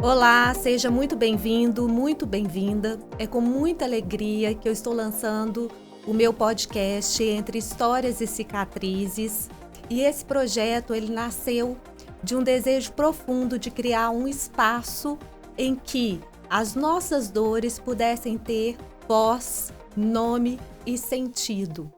Olá, seja muito bem-vindo, muito bem-vinda. É com muita alegria que eu estou lançando o meu podcast Entre Histórias e Cicatrizes. E esse projeto, ele nasceu de um desejo profundo de criar um espaço em que as nossas dores pudessem ter voz, nome e sentido.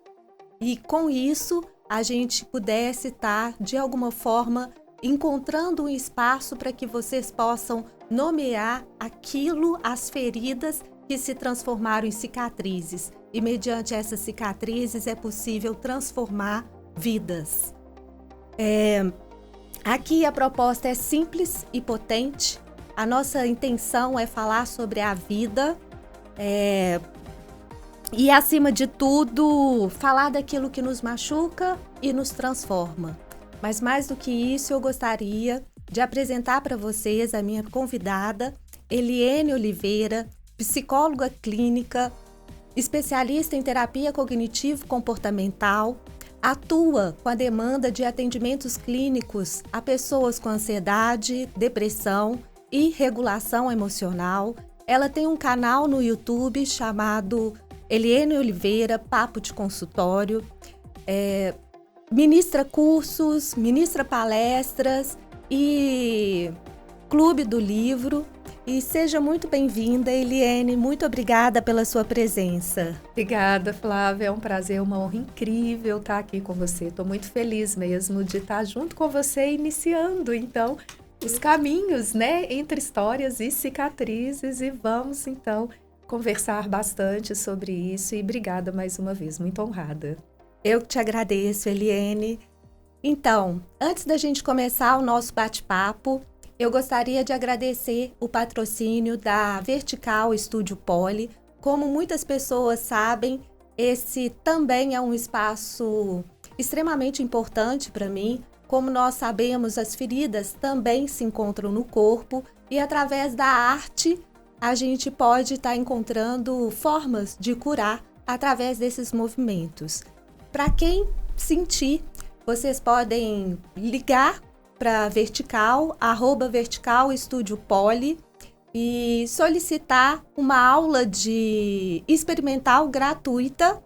E com isso, a gente pudesse estar, de alguma forma, encontrando um espaço para que vocês possam nomear aquilo, as feridas que se transformaram em cicatrizes. E mediante essas cicatrizes é possível transformar vidas. Aqui a proposta é simples e potente. A nossa intenção é falar sobre a vida e, acima de tudo, falar daquilo que nos machuca e nos transforma. Mas mais do que isso, eu gostaria de apresentar para vocês a minha convidada, Eliene Oliveira, psicóloga clínica, especialista em terapia cognitivo-comportamental, atua com a demanda de atendimentos clínicos a pessoas com ansiedade, depressão e regulação emocional. Ela tem um canal no YouTube chamado Eliene Oliveira, Papo de Consultório, ministra cursos, ministra palestras e Clube do Livro. E seja muito bem-vinda, Eliene. Muito obrigada pela sua presença. Obrigada, Flávia. É um prazer, uma honra incrível estar aqui com você. Estou muito feliz mesmo de estar junto com você, iniciando, então, os caminhos, né, entre histórias e cicatrizes. E vamos, então, conversar bastante sobre isso. E obrigada mais uma vez, muito honrada. Eu que te agradeço, Eliene. Então, antes da gente começar o nosso bate-papo, eu gostaria de agradecer o patrocínio da Vertical Estúdio Poli. Como muitas pessoas sabem, esse também é um espaço extremamente importante para mim. Como nós sabemos, as feridas também se encontram no corpo e através da arte a gente pode estar encontrando formas de curar através desses movimentos. Para quem sentir, vocês podem ligar para Vertical, @Vertical Estúdio Poli, e solicitar uma aula de experimental gratuita,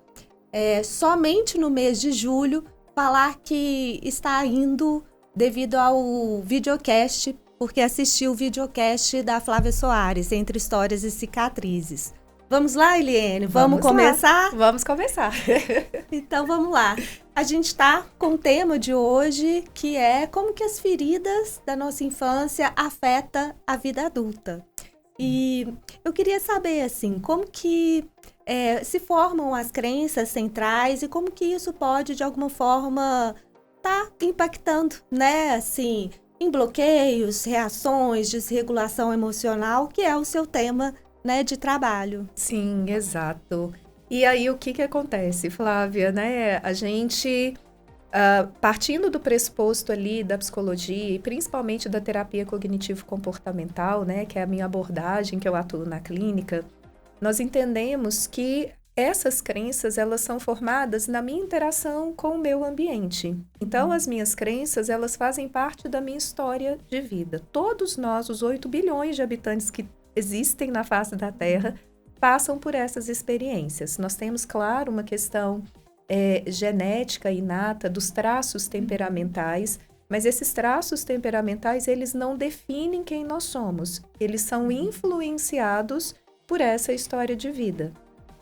somente no mês de julho, falar que está indo devido ao videocast, porque assistiu o videocast da Flávia Soares, Entre Histórias e Cicatrizes. Vamos lá, Eliene? Vamos começar? Vamos começar. Então, vamos lá. A gente está com o tema de hoje, que é como que as feridas da nossa infância afetam a vida adulta. E eu queria saber, assim, como que se formam as crenças centrais e como que isso pode, de alguma forma, estar impactando, né, assim, em bloqueios, reações, desregulação emocional, que é o seu tema, né, de trabalho. Sim, exato. E aí, o que acontece, Flávia, né? A gente, partindo do pressuposto ali da psicologia e principalmente da terapia cognitivo-comportamental, né, que é a minha abordagem, que eu atuo na clínica, nós entendemos que essas crenças, elas são formadas na minha interação com o meu ambiente. Então, as minhas crenças, elas fazem parte da minha história de vida. Todos nós, os 8 bilhões de habitantes que existem na face da Terra, passam por essas experiências. Nós temos, claro, uma questão genética inata dos traços temperamentais, mas esses traços temperamentais, eles não definem quem nós somos. Eles são influenciados por essa história de vida.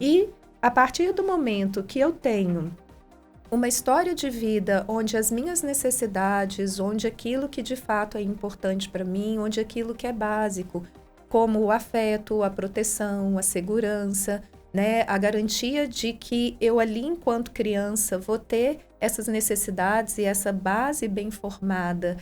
E, a partir do momento que eu tenho uma história de vida onde as minhas necessidades, onde aquilo que de fato é importante para mim, onde aquilo que é básico, como o afeto, a proteção, a segurança, né, a garantia de que eu ali, enquanto criança, vou ter essas necessidades e essa base bem formada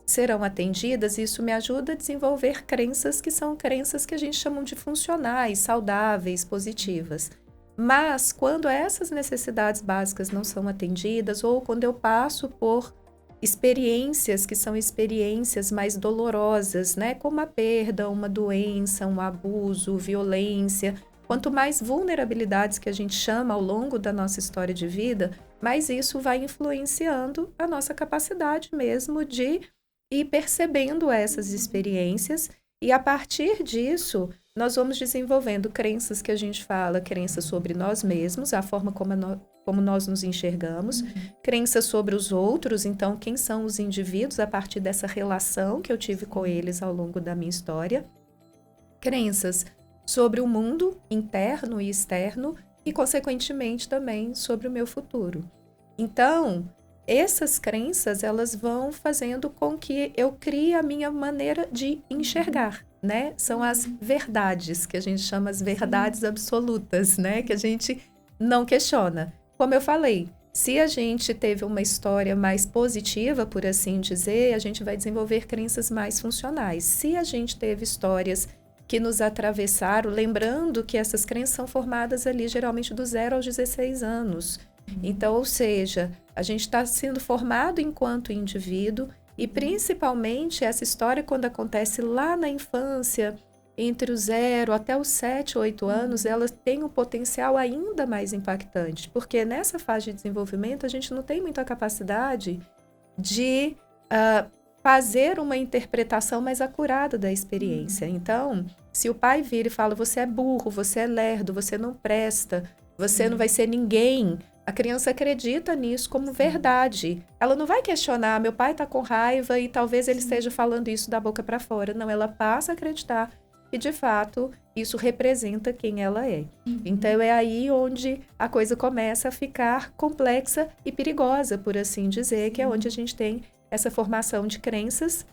serão atendidas. Isso me ajuda a desenvolver crenças que são crenças que a gente chama de funcionais, saudáveis, positivas. Mas quando essas necessidades básicas não são atendidas ou quando eu passo por experiências que são experiências mais dolorosas, né? Como a perda, uma doença, um abuso, violência. Quanto mais vulnerabilidades que a gente chama ao longo da nossa história de vida, mais isso vai influenciando a nossa capacidade mesmo de e percebendo essas experiências, e a partir disso, nós vamos desenvolvendo crenças que a gente fala, crenças sobre nós mesmos, a forma como nós nos enxergamos, crenças sobre os outros, então quem são os indivíduos a partir dessa relação que eu tive com eles ao longo da minha história, crenças sobre o mundo interno e externo e, consequentemente, também sobre o meu futuro. Então, essas crenças, elas vão fazendo com que eu crie a minha maneira de enxergar, né? São as verdades, que a gente chama as verdades absolutas, né? Que a gente não questiona. Como eu falei, se a gente teve uma história mais positiva, por assim dizer, a gente vai desenvolver crenças mais funcionais. Se a gente teve histórias que nos atravessaram, lembrando que essas crenças são formadas ali geralmente do 0 aos 16 anos. Então, ou seja, a gente está sendo formado enquanto indivíduo e principalmente essa história quando acontece lá na infância, entre o 0 até os 7, 8 anos, ela tem um potencial ainda mais impactante, porque nessa fase de desenvolvimento a gente não tem muita capacidade de fazer uma interpretação mais acurada da experiência. Então, se o pai vira e fala, você é burro, você é lerdo, você não presta, você não vai ser ninguém, a criança acredita nisso como verdade. Ela não vai questionar, meu pai está com raiva e talvez ele esteja falando isso da boca para fora. Não, ela passa a acreditar que, de fato, isso representa quem ela é. Então, é aí onde a coisa começa a ficar complexa e perigosa, por assim dizer, que é onde a gente tem essa formação de crenças.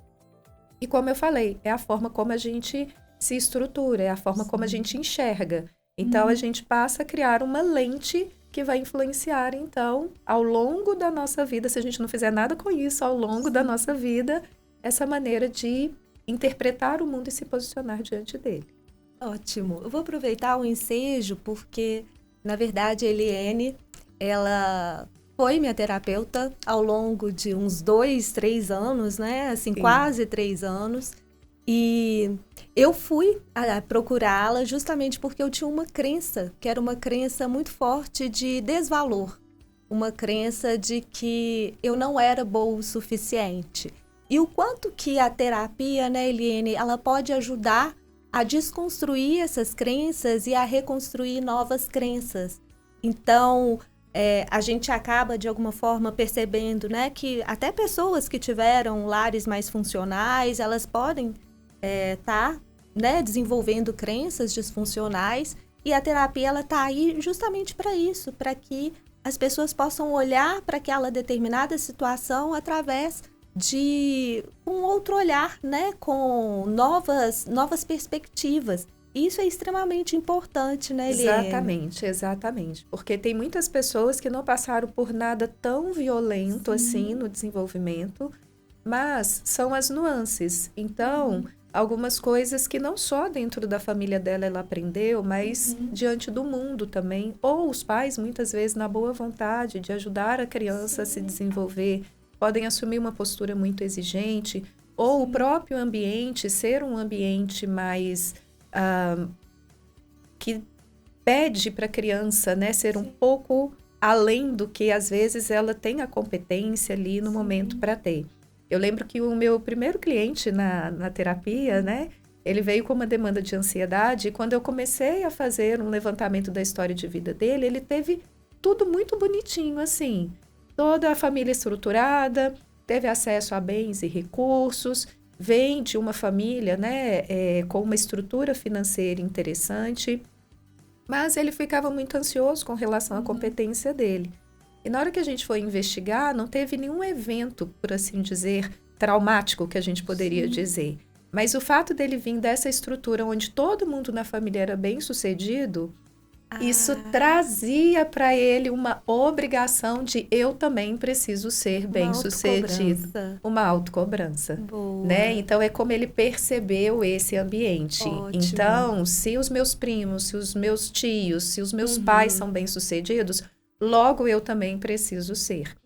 E, como eu falei, é a forma como a gente se estrutura, é a forma como a gente enxerga. Então, a gente passa a criar uma lente que vai influenciar, então, ao longo da nossa vida, se a gente não fizer nada com isso, ao longo da nossa vida, essa maneira de interpretar o mundo e se posicionar diante dele. Ótimo. Eu vou aproveitar o ensejo porque, na verdade, a Eliane, ela foi minha terapeuta ao longo de uns 2, 3 anos, né? Assim, Sim. quase 3 anos. E eu fui procurá-la justamente porque eu tinha uma crença, que era uma crença muito forte de desvalor. Uma crença de que eu não era boa o suficiente. E o quanto que a terapia, né, Eliane, ela pode ajudar a desconstruir essas crenças e a reconstruir novas crenças. Então, a gente acaba, de alguma forma, percebendo, né, que até pessoas que tiveram lares mais funcionais, elas podem tá, né, desenvolvendo crenças disfuncionais, e a terapia ela tá aí justamente para isso, para que as pessoas possam olhar para aquela determinada situação através de um outro olhar, né, com novas perspectivas. Isso é extremamente importante, né, Eliane? Exatamente. Porque tem muitas pessoas que não passaram por nada tão violento assim no desenvolvimento, mas são as nuances. Então, algumas coisas que não só dentro da família dela ela aprendeu, mas diante do mundo também. Ou os pais, muitas vezes, na boa vontade de ajudar a criança a se desenvolver, podem assumir uma postura muito exigente, ou o próprio ambiente ser um ambiente mais que pede para a criança, né, ser um pouco além do que às vezes ela tem a competência ali no momento para ter. Eu lembro que o meu primeiro cliente na terapia, né, ele veio com uma demanda de ansiedade, e quando eu comecei a fazer um levantamento da história de vida dele, ele teve tudo muito bonitinho, assim, toda a família estruturada, teve acesso a bens e recursos, vem de uma família, né, com uma estrutura financeira interessante, mas ele ficava muito ansioso com relação à competência dele. E na hora que a gente foi investigar, não teve nenhum evento, por assim dizer, traumático, que a gente poderia dizer. Mas o fato dele vir dessa estrutura onde todo mundo na família era bem-sucedido, isso trazia para ele uma obrigação de eu também preciso ser bem-sucedido. Uma autocobrança. Né? Então, é como ele percebeu esse ambiente. Ótimo. Então, se os meus primos, se os meus tios, se os meus pais são bem-sucedidos, logo eu também preciso ser.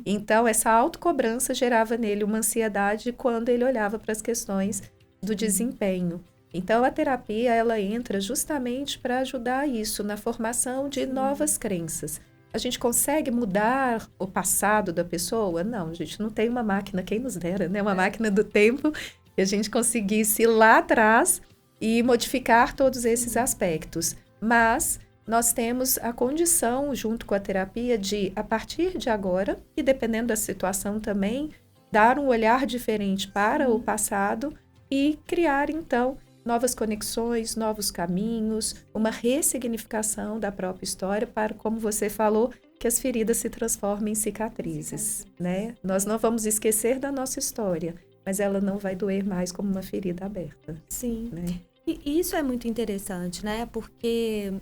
Então, essa autocobrança gerava nele uma ansiedade quando ele olhava para as questões do desempenho. Então, a terapia, ela entra justamente para ajudar isso, na formação de novas crenças. a gente consegue mudar o passado da pessoa? Não, a gente não tem uma máquina, quem nos dera, né? Uma máquina do tempo que a gente conseguisse ir lá atrás e modificar todos esses aspectos. Mas nós temos a condição, junto com a terapia, de, a partir de agora, e dependendo da situação também, dar um olhar diferente para o passado e criar, então, novas conexões, novos caminhos, uma ressignificação da própria história para, como você falou, que as feridas se transformem em cicatrizes, né? Nós não vamos esquecer da nossa história, mas ela não vai doer mais como uma ferida aberta. Sim. Né? E isso é muito interessante, né? Porque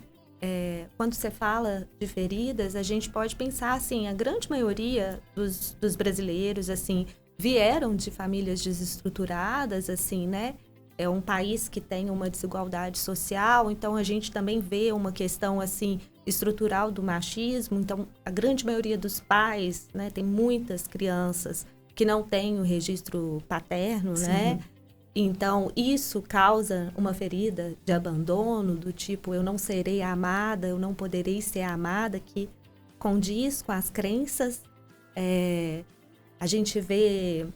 quando você fala de feridas, a gente pode pensar assim, a grande maioria dos brasileiros, assim, vieram de famílias desestruturadas, assim, né? É um país que tem uma desigualdade social, então a gente também vê uma questão, assim, estrutural do machismo. Então, a grande maioria dos pais, né, tem muitas crianças que não têm o registro paterno, Sim. né? Então, isso causa uma ferida de abandono, do tipo, eu não serei amada, eu não poderei ser amada, que condiz com as crenças. A gente vê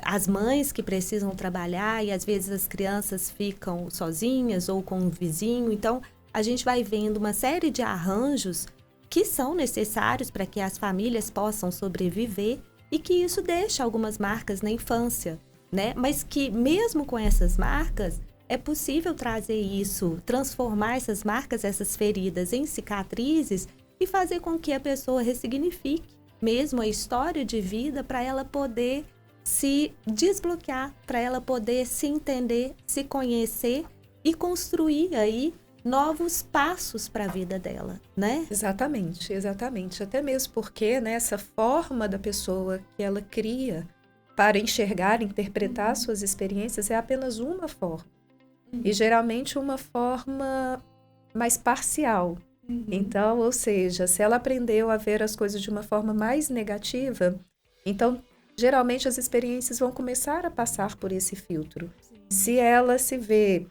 as mães que precisam trabalhar e às vezes as crianças ficam sozinhas ou com um vizinho. Então, a gente vai vendo uma série de arranjos que são necessários para que as famílias possam sobreviver e que isso deixa algumas marcas na infância, né? Mas que mesmo com essas marcas, é possível trazer isso, transformar essas marcas, essas feridas em cicatrizes e fazer com que a pessoa ressignifique mesmo a história de vida para ela poder se desbloquear, para ela poder se entender, se conhecer e construir aí novos passos para a vida dela, né? Exatamente, exatamente. Até mesmo porque, né, essa forma da pessoa que ela cria para enxergar, interpretar suas experiências é apenas uma forma. E geralmente uma forma mais parcial. Então, ou seja, se ela aprendeu a ver as coisas de uma forma mais negativa, então, geralmente as experiências vão começar a passar por esse filtro. Se ela se vê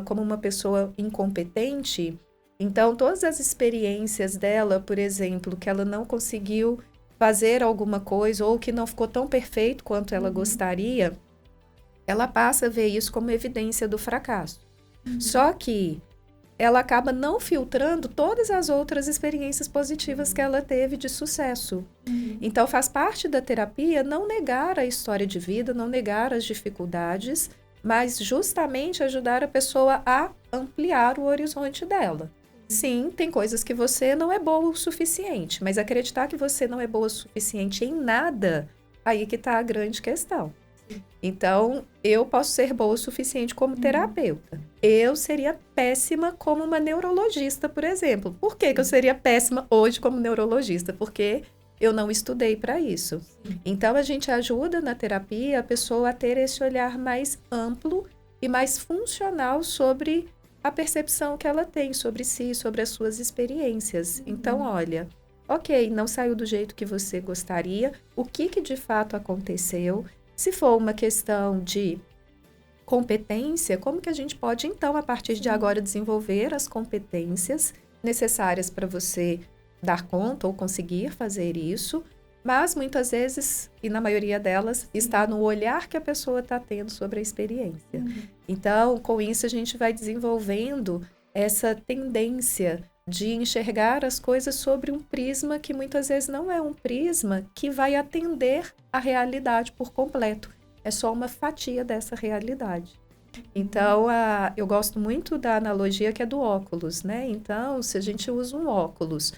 como uma pessoa incompetente, então todas as experiências dela, por exemplo, que ela não conseguiu fazer alguma coisa ou que não ficou tão perfeito quanto ela gostaria, ela passa a ver isso como evidência do fracasso. Só que ela acaba não filtrando todas as outras experiências positivas que ela teve de sucesso. Então, faz parte da terapia não negar a história de vida, não negar as dificuldades, mas justamente ajudar a pessoa a ampliar o horizonte dela. Sim, tem coisas que você não é boa o suficiente, mas acreditar que você não é boa o suficiente em nada, aí que está a grande questão. Então, eu posso ser boa o suficiente como terapeuta. Eu seria péssima como uma neurologista, por exemplo. Por que eu seria péssima hoje como neurologista? Porque eu não estudei para isso. Então, a gente ajuda na terapia a pessoa a ter esse olhar mais amplo e mais funcional sobre a percepção que ela tem sobre si, sobre as suas experiências. Então, olha, ok, não saiu do jeito que você gostaria, o que de fato aconteceu? Se for uma questão de competência, como que a gente pode, então, a partir de agora, desenvolver as competências necessárias para você dar conta ou conseguir fazer isso? Mas, muitas vezes, e na maioria delas, está no olhar que a pessoa está tendo sobre a experiência. Então, com isso, a gente vai desenvolvendo essa tendência de enxergar as coisas sobre um prisma que muitas vezes não é um prisma que vai atender a realidade por completo. É só uma fatia dessa realidade. Então, eu gosto muito da analogia que é do óculos, né? Então, se a gente usa um óculos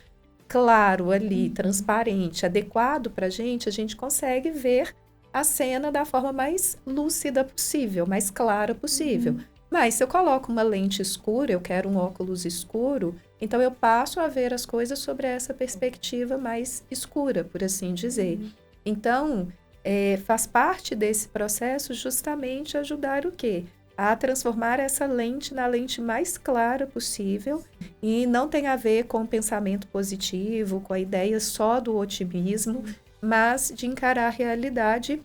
claro ali, transparente, adequado para a gente consegue ver a cena da forma mais lúcida possível, mais clara possível. Mas se eu coloco uma lente escura, eu quero um óculos escuro, então eu passo a ver as coisas sobre essa perspectiva mais escura, por assim dizer. Então, faz parte desse processo justamente ajudar o quê? A transformar essa lente na lente mais clara possível e não tem a ver com o pensamento positivo, com a ideia só do otimismo, mas de encarar a realidade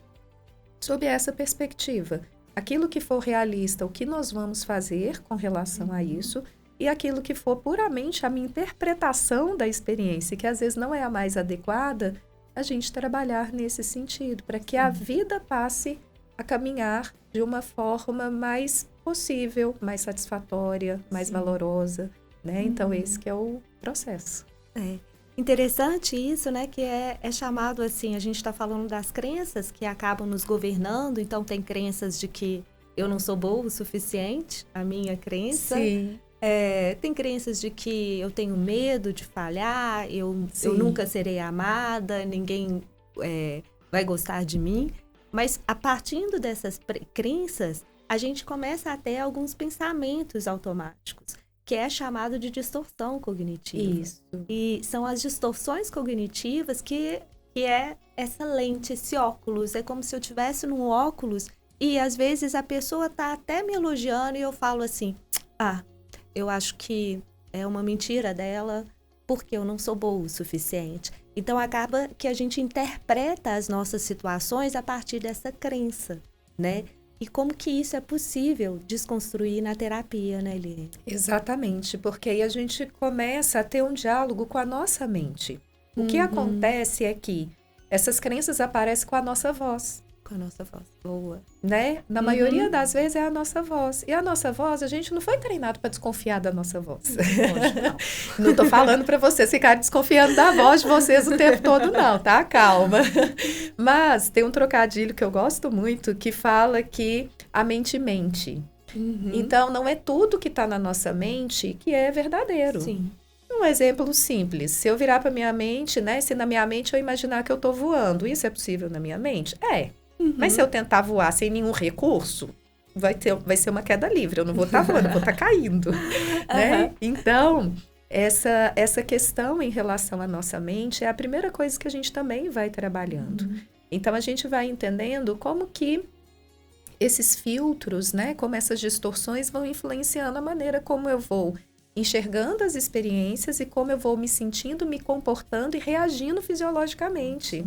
sob essa perspectiva. Aquilo que for realista, o que nós vamos fazer com relação a isso, e aquilo que for puramente a minha interpretação da experiência, que às vezes não é a mais adequada, a gente trabalhar nesse sentido, para que a vida passe a caminhar de uma forma mais possível, mais satisfatória, mais valorosa, né? Então, esse que é o processo. É interessante isso, né? Que é chamado assim, a gente está falando das crenças que acabam nos governando, então tem crenças de que eu não sou boa o suficiente, a minha crença. Sim. Tem crenças de que eu tenho medo de falhar, eu nunca serei amada, ninguém vai gostar de mim. Mas a partir dessas crenças, a gente começa a ter alguns pensamentos automáticos, que é chamado de distorção cognitiva. Isso. E são as distorções cognitivas que é essa lente, esse óculos. É como se eu tivesse num óculos e às vezes a pessoa está até me elogiando e eu falo assim, eu acho que é uma mentira dela porque eu não sou boa o suficiente. Então acaba que a gente interpreta as nossas situações a partir dessa crença, né? E como que isso é possível desconstruir na terapia, né, Eliane? Exatamente, porque aí a gente começa a ter um diálogo com a nossa mente. O que acontece é que essas crenças aparecem com a nossa voz. Com a nossa voz. Boa. Né? Na maioria das vezes é a nossa voz. E a nossa voz, a gente não foi treinado para desconfiar da nossa voz. Não estou falando para vocês ficarem desconfiando da voz de vocês o tempo todo, não, tá? Calma. Mas tem um trocadilho que eu gosto muito que fala que a mente mente. Então, não é tudo que está na nossa mente que é verdadeiro. Sim. Um exemplo simples. Se eu virar para minha mente, né? Se na minha mente eu imaginar que eu estou voando, isso é possível na minha mente? É. Mas se eu tentar voar sem nenhum recurso, vai ser uma queda livre. Eu não vou estar voando, eu vou estar caindo. Né? Então, essa questão em relação à nossa mente é a primeira coisa que a gente também vai trabalhando. Então, a gente vai entendendo como que esses filtros, né? Como essas distorções vão influenciando a maneira como eu vou enxergando as experiências e como eu vou me sentindo, me comportando e reagindo fisiologicamente.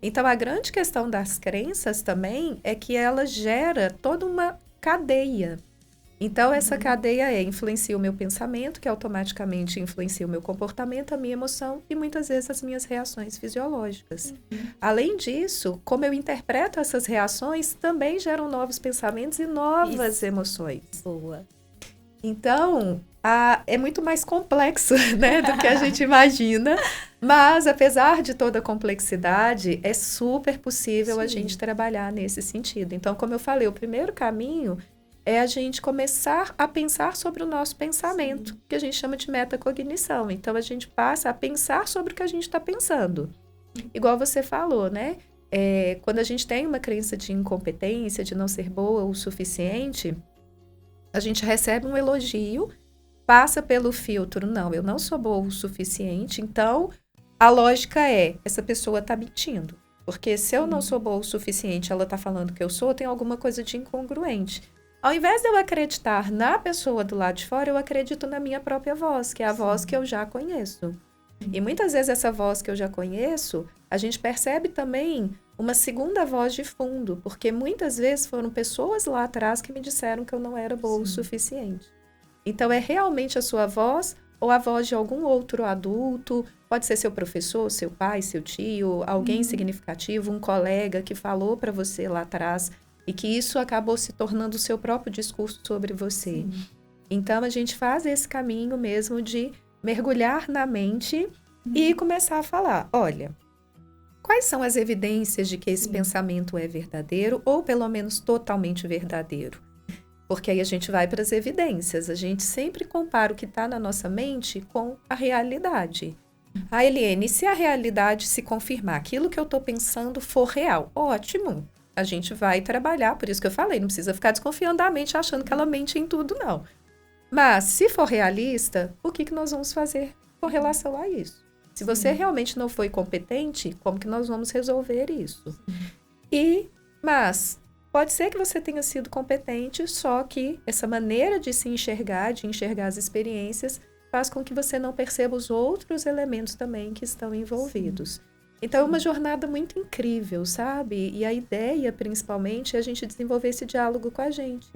Então, a grande questão das crenças também é que ela gera toda uma cadeia. Então, essa cadeia influencia o meu pensamento, que automaticamente influencia o meu comportamento, a minha emoção e muitas vezes as minhas reações fisiológicas. Além disso, como eu interpreto essas reações, também geram novos pensamentos e novas emoções. Boa. Então, é muito mais complexo, né, do que a gente imagina, mas apesar de toda a complexidade, é super possível a gente trabalhar nesse sentido. Então, como eu falei, o primeiro caminho é a gente começar a pensar sobre o nosso pensamento, que a gente chama de metacognição. Então, a gente passa a pensar sobre o que a gente está pensando. Igual você falou, né? Quando a gente tem uma crença de incompetência, de não ser boa o suficiente, a gente recebe um elogio, passa pelo filtro, não, eu não sou boa o suficiente, então a lógica essa pessoa está mentindo. Porque se eu não sou boa o suficiente, ela está falando que eu sou, tem alguma coisa de incongruente. Ao invés de eu acreditar na pessoa do lado de fora, eu acredito na minha própria voz, que é a voz que eu já conheço. E muitas vezes essa voz que eu já conheço, a gente percebe também uma segunda voz de fundo, porque muitas vezes foram pessoas lá atrás que me disseram que eu não era boa o suficiente. Então, é realmente a sua voz ou a voz de algum outro adulto, pode ser seu professor, seu pai, seu tio, alguém significativo, um colega que falou para você lá atrás e que isso acabou se tornando o seu próprio discurso sobre você. Então, a gente faz esse caminho mesmo de mergulhar na mente e começar a falar, olha, quais são as evidências de que esse pensamento é verdadeiro ou pelo menos totalmente verdadeiro? Porque aí a gente vai para as evidências, a gente sempre compara o que está na nossa mente com a realidade. Eliane, se a realidade se confirmar, aquilo que eu estou pensando for real, ótimo, a gente vai trabalhar, por isso que eu falei, não precisa ficar desconfiando da mente, achando que ela mente em tudo, não. Mas, se for realista, o que nós vamos fazer com relação a isso? Se você realmente não foi competente, como que nós vamos resolver isso? Mas pode ser que você tenha sido competente, só que essa maneira de se enxergar, de enxergar as experiências, faz com que você não perceba os outros elementos também que estão envolvidos. Então, é uma jornada muito incrível, sabe? E a ideia, principalmente, é a gente desenvolver esse diálogo com a gente.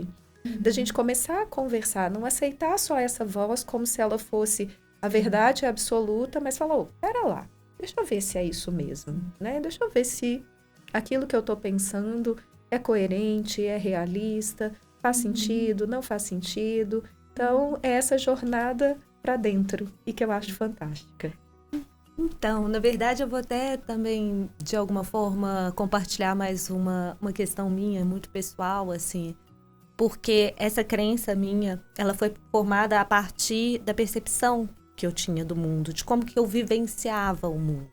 Da gente começar a conversar, não aceitar só essa voz como se ela fosse a verdade absoluta, mas falar, pera lá, deixa eu ver se é isso mesmo, né? Deixa eu ver se aquilo que eu estou pensando é coerente, é realista, faz sentido, não faz sentido. Então, é essa jornada para dentro e que eu acho fantástica. Então, na verdade, eu vou até também, de alguma forma, compartilhar mais uma questão minha, muito pessoal, assim, porque essa crença minha, ela foi formada a partir da percepção que eu tinha do mundo, de como que eu vivenciava o mundo,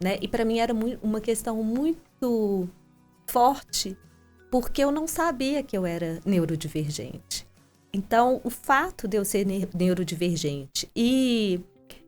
né? E para mim era uma questão muito forte, porque eu não sabia que eu era neurodivergente. Então, o fato de eu ser neurodivergente e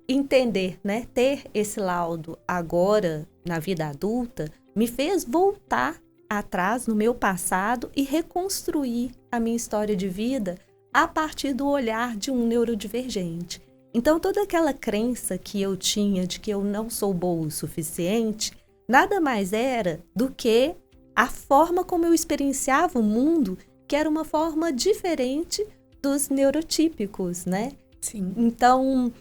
entender, né, ter esse laudo agora na vida adulta, me fez voltar atrás no meu passado e reconstruir a minha história de vida a partir do olhar de um neurodivergente. Então, toda aquela crença que eu tinha de que eu não sou boa o suficiente, nada mais era do que a forma como eu experienciava o mundo, que era uma forma diferente dos neurotípicos, né? Sim. Então,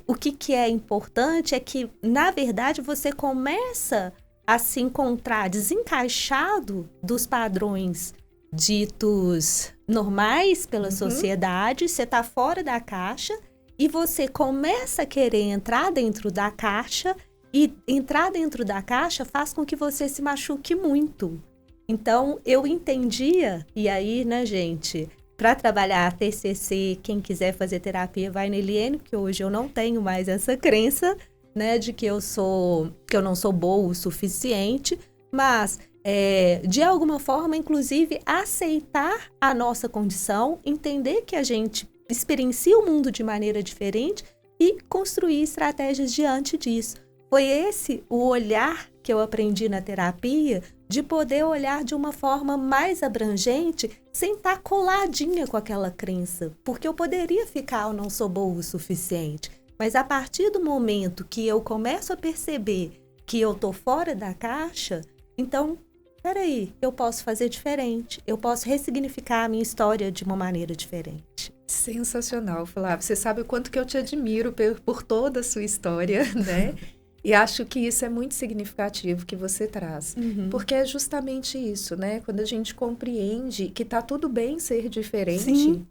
o que é importante é que, na verdade, você começa a se encontrar desencaixado dos padrões ditos normais pela sociedade, você está fora da caixa e você começa a querer entrar dentro da caixa, e entrar dentro da caixa faz com que você se machuque muito. Então, eu entendia, e aí, né, gente, para trabalhar TCC, quem quiser fazer terapia vai na Eliene, porque hoje eu não tenho mais essa crença, né, de que eu não sou boa o suficiente, mas de alguma forma, inclusive, aceitar a nossa condição, entender que a gente experiencia o mundo de maneira diferente e construir estratégias diante disso. Foi esse o olhar que eu aprendi na terapia, de poder olhar de uma forma mais abrangente, sem estar coladinha com aquela crença. Porque eu poderia ficar, eu não sou boa o suficiente. Mas a partir do momento que eu começo a perceber que eu estou fora da caixa, então, peraí, eu posso fazer diferente. Eu posso ressignificar a minha história de uma maneira diferente. Sensacional, Flávia. Você sabe o quanto que eu te admiro por toda a sua história, né? E acho que isso é muito significativo que você traz. Porque é justamente isso, né? Quando a gente compreende que tá tudo bem ser diferente. Sim.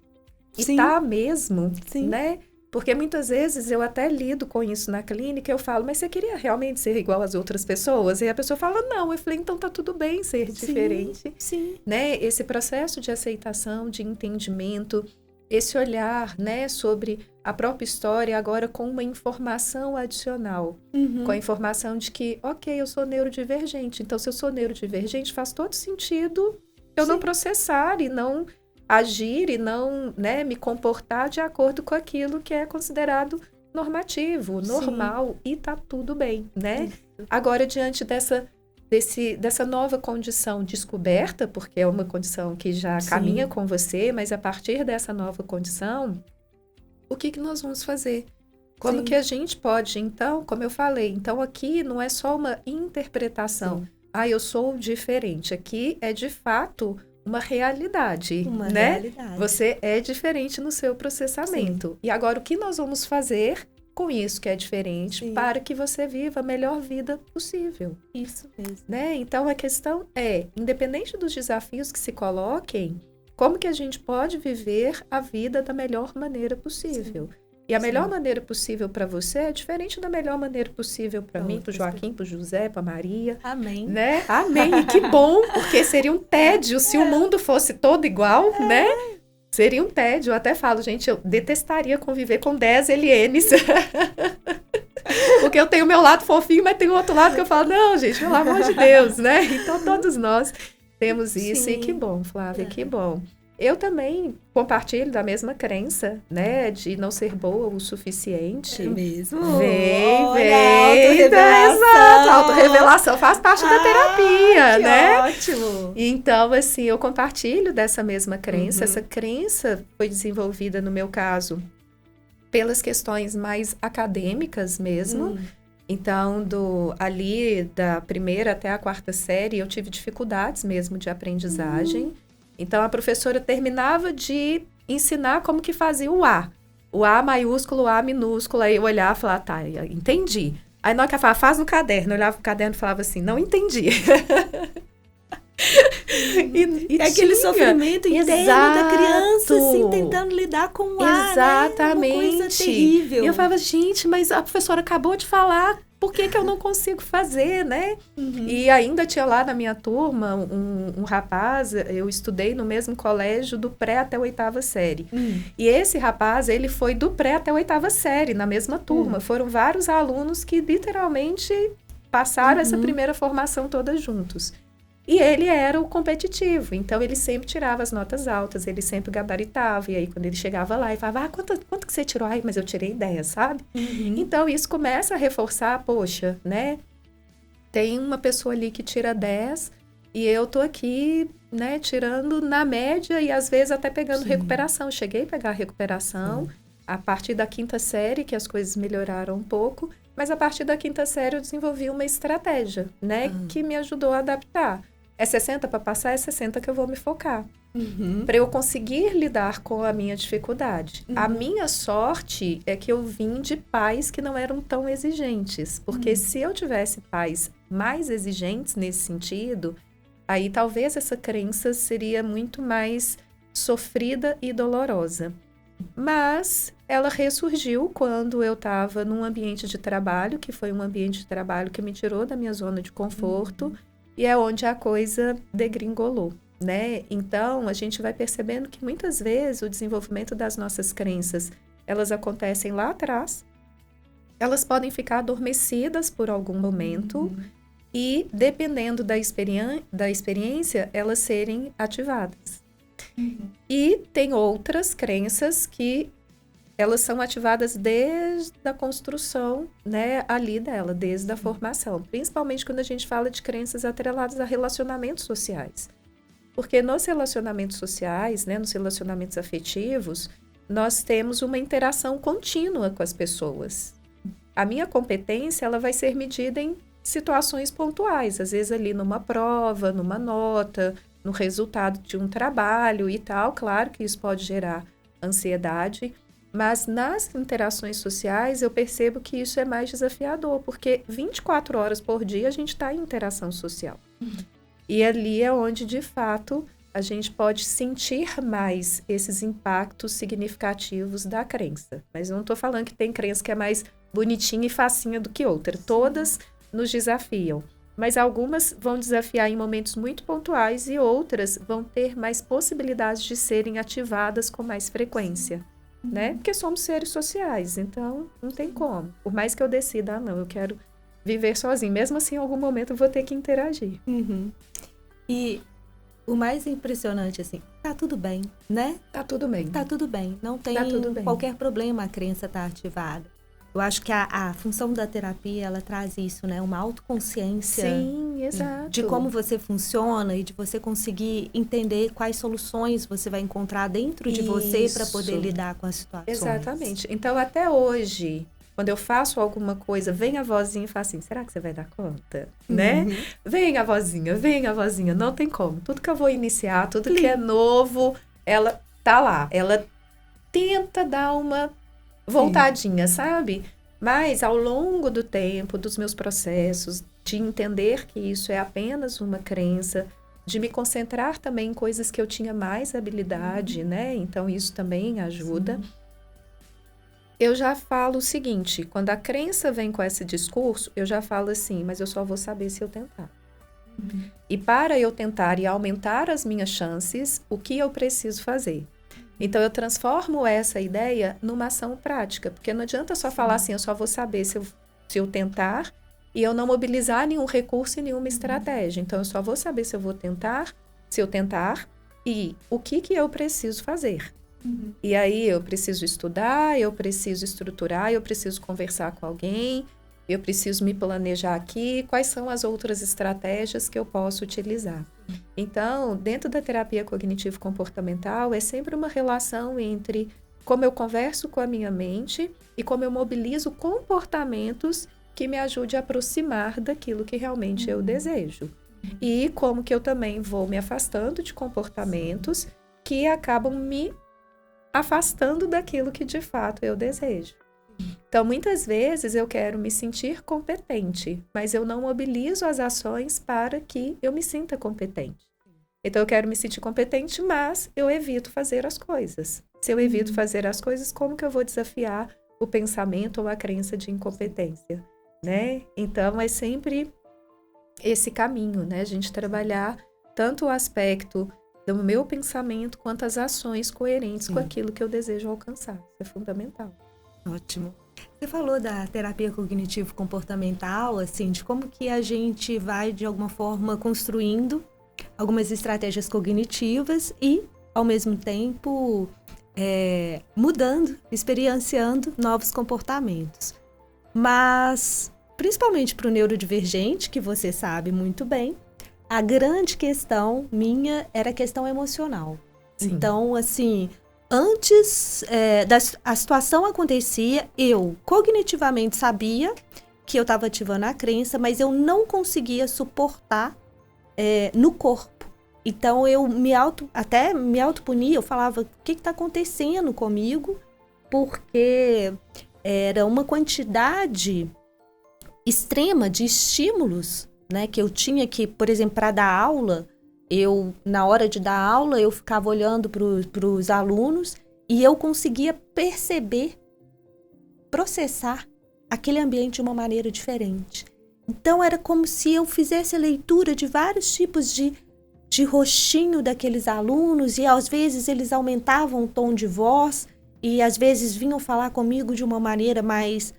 E Sim. tá mesmo, Sim. né? Porque muitas vezes eu até lido com isso na clínica, eu falo, mas você queria realmente ser igual às outras pessoas? E a pessoa fala, não. Eu falei, então tá tudo bem ser diferente. Sim. Né? Esse processo de aceitação, de entendimento, esse olhar, né, sobre a própria história agora com uma informação adicional. Com a informação de que, ok, eu sou neurodivergente. Então, se eu sou neurodivergente, faz todo sentido eu não processar e não agir e não, né, me comportar de acordo com aquilo que é considerado normativo, normal, e tá tudo bem, né? Agora, diante dessa nova condição descoberta, porque é uma condição que já caminha com você, mas a partir dessa nova condição, o que nós vamos fazer? Como que a gente pode, então, como eu falei, então aqui não é só uma interpretação. Eu sou diferente. Aqui é, de fato, uma realidade, né? Realidade. Você é diferente no seu processamento. E agora, o que nós vamos fazer com isso que é diferente para que você viva a melhor vida possível? Isso mesmo. Né? Então, a questão é, independente dos desafios que se coloquem, como que a gente pode viver a vida da melhor maneira possível? E a melhor maneira possível para você é diferente da melhor maneira possível para mim, para o Joaquim, para o José, para a Maria. Amém. Né? Amém. E que bom, porque seria um tédio se o mundo fosse todo igual, né? Seria um tédio. Eu até falo, gente, eu detestaria conviver com 10 Elienes. Porque eu tenho o meu lado fofinho, mas tem o outro lado que eu falo, não, gente, pelo amor de Deus, né? Então, todos nós temos isso. E que bom, Flávia, que bom. Eu também compartilho da mesma crença, né? De não ser boa o suficiente. É mesmo? Vem. Autorrevelação. Autorrevelação faz parte da terapia, né? Ótimo. Então, assim, eu compartilho dessa mesma crença. Essa crença foi desenvolvida, no meu caso, pelas questões mais acadêmicas mesmo. Então, ali da primeira até a quarta série, eu tive dificuldades mesmo de aprendizagem. Então, a professora terminava de ensinar como que fazia o A. O A maiúsculo, o A minúsculo. Aí eu olhava e falava, tá, entendi. Aí na hora que ela falava, faz no caderno. Eu olhava pro caderno e falava assim, não entendi. E aquele sofrimento interno da criança, assim, tentando lidar com o A, exatamente. Né? Uma coisa terrível. E eu falava, gente, mas a professora acabou de falar, por que que eu não consigo fazer, né? E ainda tinha lá na minha turma um rapaz, eu estudei no mesmo colégio do pré até a 8ª série. E esse rapaz, ele foi do pré até a 8ª série, na mesma turma. Foram vários alunos que literalmente passaram essa primeira formação todas juntos. E ele era o competitivo, então ele sempre tirava as notas altas, ele sempre gabaritava. E aí, quando ele chegava lá, ele falava, quanto que você tirou? Ai, mas eu tirei 10, sabe? Então, isso começa a reforçar, poxa, né? Tem uma pessoa ali que tira 10 e eu tô aqui, né, tirando na média e às vezes até pegando recuperação. Cheguei a pegar recuperação a partir da 5ª série, que as coisas melhoraram um pouco, mas a partir da 5ª série eu desenvolvi uma estratégia, né, que me ajudou a adaptar. É 60 para passar, é 60 que eu vou me focar. Para eu conseguir lidar com a minha dificuldade. A minha sorte é que eu vim de pais que não eram tão exigentes. Porque se eu tivesse pais mais exigentes nesse sentido, aí talvez essa crença seria muito mais sofrida e dolorosa. Mas ela ressurgiu quando eu estava num ambiente de trabalho, que foi um ambiente de trabalho que me tirou da minha zona de conforto, e é onde a coisa degringolou, né? Então, a gente vai percebendo que muitas vezes o desenvolvimento das nossas crenças, elas acontecem lá atrás, elas podem ficar adormecidas por algum momento e, dependendo da experiência, elas serem ativadas. E tem outras crenças que elas são ativadas desde a construção, né, ali dela, desde a formação. Principalmente quando a gente fala de crenças atreladas a relacionamentos sociais. Porque nos relacionamentos sociais, né, nos relacionamentos afetivos, nós temos uma interação contínua com as pessoas. A minha competência, ela vai ser medida em situações pontuais. Às vezes ali numa prova, numa nota, no resultado de um trabalho e tal. Claro que isso pode gerar ansiedade. Mas nas interações sociais eu percebo que isso é mais desafiador, porque 24 horas por dia a gente está em interação social. E ali é onde, de fato, a gente pode sentir mais esses impactos significativos da crença. Mas eu não estou falando que tem crença que é mais bonitinha e facinha do que outra. Todas nos desafiam. Mas algumas vão desafiar em momentos muito pontuais e outras vão ter mais possibilidades de serem ativadas com mais frequência. Né? Porque somos seres sociais, então não tem como. Por mais que eu decida, não, eu quero viver sozinho. Mesmo assim, em algum momento eu vou ter que interagir. E o mais impressionante, assim, tá tudo bem, né? Tá tudo bem. Tá tudo bem. Não tem qualquer problema a crença tá ativada. Eu acho que a função da terapia, ela traz isso, né? Uma autoconsciência. Sim, exato. De como você funciona e de você conseguir entender quais soluções você vai encontrar dentro de você para poder lidar com as situações. Exatamente. Então, até hoje, quando eu faço alguma coisa, vem a vozinha e fala assim, será que você vai dar conta? Né? Vem a vozinha. Não tem como. Tudo que eu vou iniciar, tudo que é novo, ela tá lá. Ela tenta dar uma voltadinha, sabe? Mas ao longo do tempo, dos meus processos, de entender que isso é apenas uma crença, de me concentrar também em coisas que eu tinha mais habilidade, né? Então isso também ajuda. Eu já falo o seguinte, quando a crença vem com esse discurso, eu já falo assim, mas eu só vou saber se eu tentar. E para eu tentar e aumentar as minhas chances, o que eu preciso fazer? Então, eu transformo essa ideia numa ação prática, porque não adianta só falar assim, eu só vou saber se eu tentar e eu não mobilizar nenhum recurso e nenhuma estratégia. Então, eu só vou saber se eu tentar e o que eu preciso fazer. E aí, eu preciso estudar, eu preciso estruturar, eu preciso conversar com alguém, eu preciso me planejar aqui, quais são as outras estratégias que eu posso utilizar. Então, dentro da terapia cognitivo-comportamental, é sempre uma relação entre como eu converso com a minha mente e como eu mobilizo comportamentos que me ajudem a aproximar daquilo que realmente eu desejo. E como que eu também vou me afastando de comportamentos que acabam me afastando daquilo que de fato eu desejo. Então, muitas vezes eu quero me sentir competente, mas eu não mobilizo as ações para que eu me sinta competente. Então, eu quero me sentir competente, mas eu evito fazer as coisas. Se eu evito fazer as coisas, como que eu vou desafiar o pensamento ou a crença de incompetência, né? Então, é sempre esse caminho, né? A gente trabalhar tanto o aspecto do meu pensamento quanto as ações coerentes com aquilo que eu desejo alcançar. Isso é fundamental. Ótimo. Você falou da terapia cognitivo-comportamental, assim, de como que a gente vai, de alguma forma, construindo algumas estratégias cognitivas e, ao mesmo tempo, mudando, experienciando novos comportamentos. Mas, principalmente para o neurodivergente, que você sabe muito bem, a grande questão minha era a questão emocional. Sim. Então, assim, antes a situação acontecia, eu cognitivamente sabia que eu estava ativando a crença, mas eu não conseguia suportar no corpo. Então, eu até me autopunia, eu falava, o que está acontecendo comigo? Porque era uma quantidade extrema de estímulos, né, que eu tinha que, por exemplo, para dar aula, na hora de dar aula, eu ficava olhando para os alunos e eu conseguia perceber, processar aquele ambiente de uma maneira diferente. Então, era como se eu fizesse a leitura de vários tipos de rostinho daqueles alunos e, às vezes, eles aumentavam o tom de voz e, às vezes, vinham falar comigo de uma maneira mais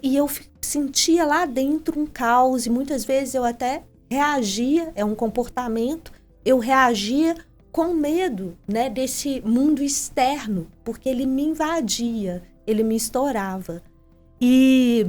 e eu sentia lá dentro um caos e, muitas vezes, eu até reagia, é um comportamento, eu reagia com medo, né, desse mundo externo, porque ele me invadia, ele me estourava. E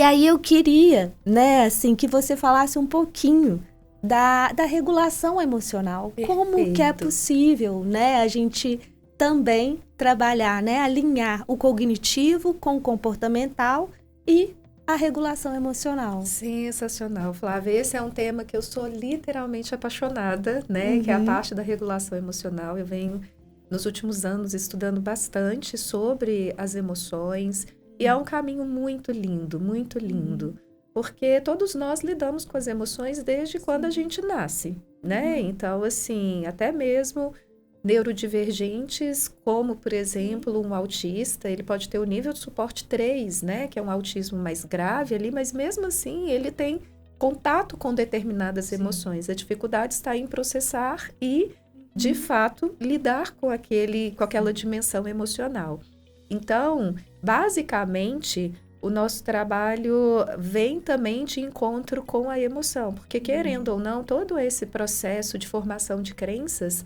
aí eu queria, né, assim, que você falasse um pouquinho da regulação emocional. Perfeito. Como que é possível, né, a gente também trabalhar, né, alinhar o cognitivo com o comportamental e a regulação emocional. Sensacional, Flávia. Esse é um tema que eu sou literalmente apaixonada, né, que é a parte da regulação emocional. Eu venho, nos últimos anos, estudando bastante sobre as emoções. E é um caminho muito lindo, porque todos nós lidamos com as emoções desde quando a gente nasce, né? Então, assim, até mesmo neurodivergentes, como, por exemplo, um autista, ele pode ter o nível de suporte 3, né? Que é um autismo mais grave ali, mas mesmo assim ele tem contato com determinadas emoções. A dificuldade está em processar e, de fato, lidar com aquela dimensão emocional. Então, basicamente, o nosso trabalho vem também de encontro com a emoção, porque, querendo ou não, todo esse processo de formação de crenças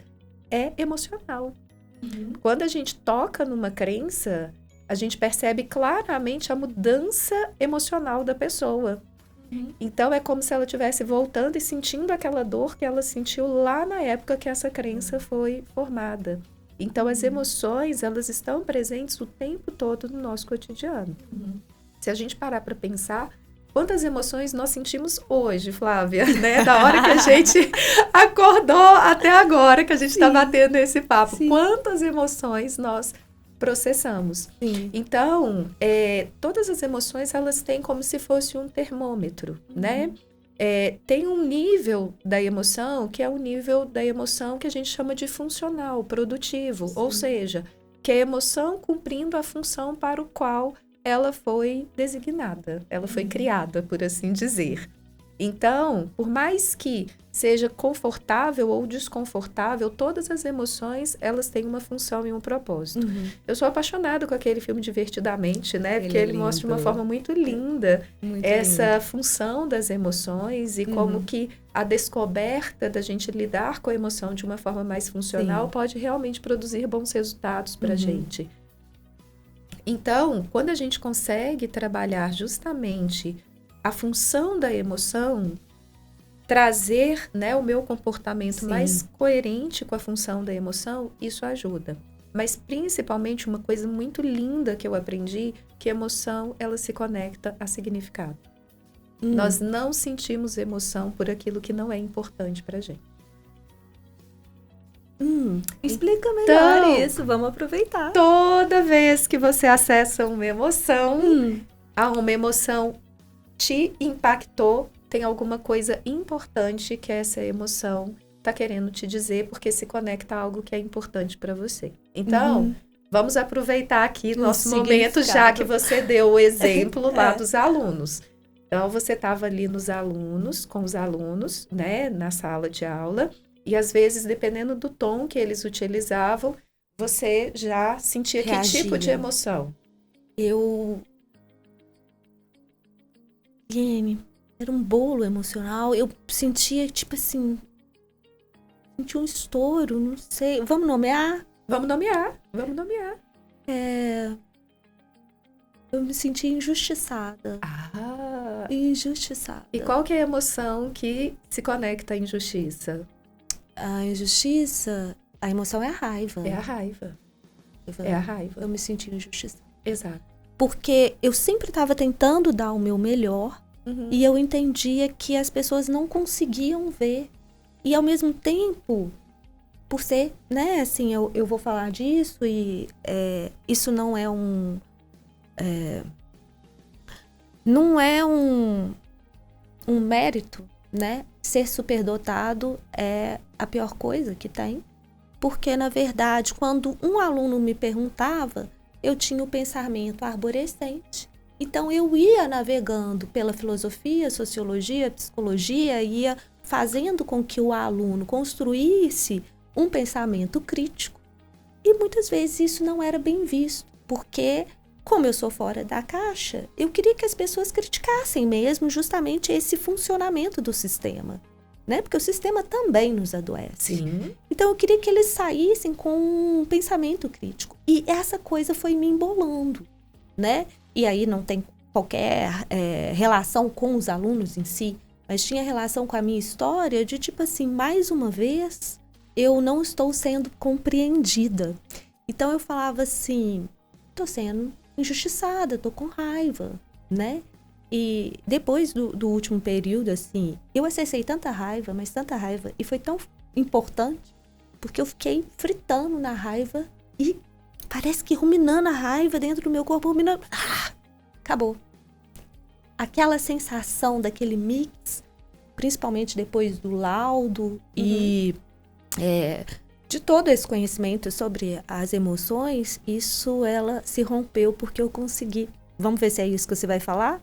é emocional. Quando a gente toca numa crença, a gente percebe claramente a mudança emocional da pessoa. Então, é como se ela estivesse voltando e sentindo aquela dor que ela sentiu lá na época que essa crença foi formada. Então, as emoções, elas estão presentes o tempo todo no nosso cotidiano. Se a gente parar para pensar, quantas emoções nós sentimos hoje, Flávia, né? Da hora que a gente acordou até agora que a gente está batendo esse papo. Sim. Quantas emoções nós processamos. Sim. Então, todas as emoções, elas têm como se fosse um termômetro, né? Tem um nível da emoção, que é o nível da emoção que a gente chama de funcional, produtivo. Sim. Ou seja, que é a emoção cumprindo a função para o qual ela foi designada, ela foi criada, por assim dizer. Então, por mais que seja confortável ou desconfortável, todas as emoções, elas têm uma função e um propósito. Eu sou apaixonada com aquele filme Divertidamente, né? Porque ele mostra de uma forma muito linda essa função das emoções e como que a descoberta da gente lidar com a emoção de uma forma mais funcional pode realmente produzir bons resultados para a gente. Então, quando a gente consegue trabalhar justamente a função da emoção, trazer, né, o meu comportamento mais coerente com a função da emoção, isso ajuda. Mas, principalmente, uma coisa muito linda que eu aprendi, que a emoção, ela se conecta a significado. Nós não sentimos emoção por aquilo que não é importante pra gente. Explica melhor isso, vamos aproveitar. Toda vez que você acessa uma emoção, uma emoção te impactou, tem alguma coisa importante que essa emoção está querendo te dizer, porque se conecta a algo que é importante para você. Então, vamos aproveitar aqui nosso momento, já que você deu o exemplo lá dos alunos. Então, você estava ali com os alunos, né, na sala de aula, e às vezes, dependendo do tom que eles utilizavam, você já sentia reagia. Que tipo de emoção? Liene, era um bolo emocional. Eu sentia, tipo assim, sentia um estouro, não sei. Vamos nomear? Vamos nomear. Eu me sentia injustiçada. Injustiçada. E qual que é a emoção que se conecta à injustiça? A injustiça, a emoção é a raiva. É a raiva. Eu me senti injustiçada. Exato. Porque eu sempre estava tentando dar o meu melhor e eu entendia que as pessoas não conseguiam ver. E ao mesmo tempo, por ser, né, assim, eu vou falar disso e isso não é um mérito, né? Ser superdotado é a pior coisa que tem. Porque, na verdade, quando um aluno me perguntava, eu tinha o pensamento arborescente. Então, eu ia navegando pela filosofia, sociologia, psicologia, ia fazendo com que o aluno construísse um pensamento crítico. E muitas vezes isso não era bem visto, porque, como eu sou fora da caixa, eu queria que as pessoas criticassem mesmo justamente esse funcionamento do sistema. Né? Porque o sistema também nos adoece. Sim. Então, eu queria que eles saíssem com um pensamento crítico. E essa coisa foi me embolando, né? E aí não tem qualquer relação com os alunos em si, mas tinha relação com a minha história de, tipo assim, mais uma vez, eu não estou sendo compreendida. Então, eu falava assim, estou sendo injustiçada, estou com raiva, né? E depois do último período, assim, eu acessei tanta raiva, mas tanta raiva, e foi tão importante, porque eu fiquei fritando na raiva e parece que ruminando a raiva dentro do meu corpo, ruminando. Acabou. Aquela sensação daquele mix, principalmente depois do laudo e de todo esse conhecimento sobre as emoções, ela se rompeu porque eu consegui. Vamos ver se é isso que você vai falar?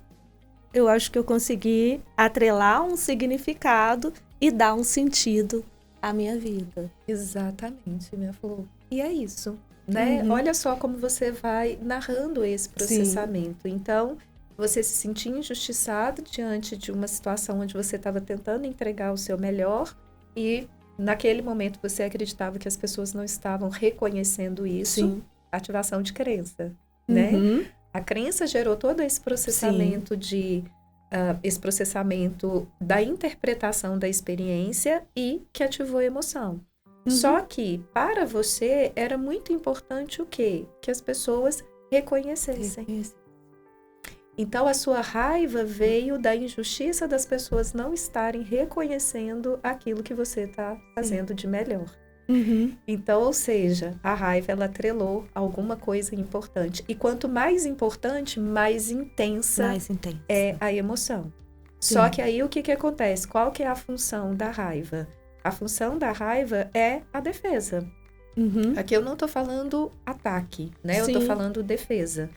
Eu acho que eu consegui atrelar um significado e dar um sentido à minha vida. Exatamente, minha flor. E é isso, né? Olha só como você vai narrando esse processamento. Sim. Então, você se sentia injustiçado diante de uma situação onde você estava tentando entregar o seu melhor e, naquele momento, você acreditava que as pessoas não estavam reconhecendo isso. Sim. Ativação de crença, né? A crença gerou todo esse processamento esse processamento da interpretação da experiência e que ativou a emoção. Só que, para você, era muito importante o quê? Que as pessoas reconhecessem. Então, a sua raiva veio da injustiça das pessoas não estarem reconhecendo aquilo que você está fazendo de melhor. Então, ou seja, a raiva, ela atrelou alguma coisa importante. E quanto mais importante, mais intensa é a emoção. Sim. Só que aí, o que acontece? Qual que é a função da raiva? A função da raiva é a defesa. Aqui eu não estou falando ataque, né? Sim. Eu estou falando defesa.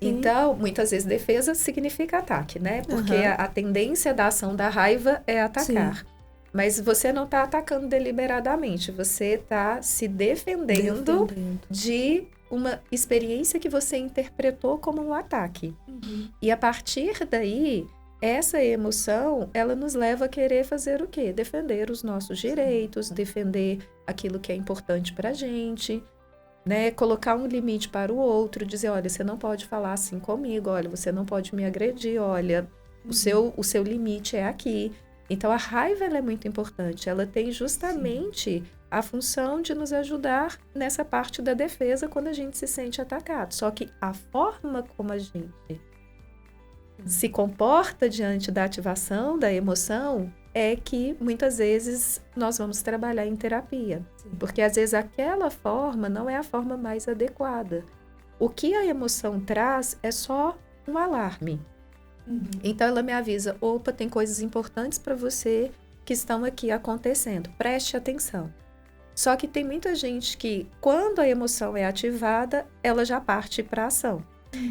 Sim. Então, muitas vezes, defesa significa ataque, né? Porque a tendência da ação da raiva é atacar. Sim. Mas você não está atacando deliberadamente, você está se defendendo de uma experiência que você interpretou como um ataque. E a partir daí, essa emoção, ela nos leva a querer fazer o quê? Defender os nossos direitos, defender aquilo que é importante para a gente, né? Colocar um limite para o outro, dizer, olha, você não pode falar assim comigo, olha, você não pode me agredir, olha, o seu limite é aqui. Então, a raiva ela é muito importante. Ela tem justamente a função de nos ajudar nessa parte da defesa quando a gente se sente atacado. Só que a forma como a gente se comporta diante da ativação da emoção, é que muitas vezes nós vamos trabalhar em terapia. Sim. Porque às vezes aquela forma não é a forma mais adequada. O que a emoção traz é só um alarme. Então ela me avisa, opa, tem coisas importantes para você que estão aqui acontecendo, preste atenção. Só que tem muita gente que, quando a emoção é ativada, ela já parte para a ação.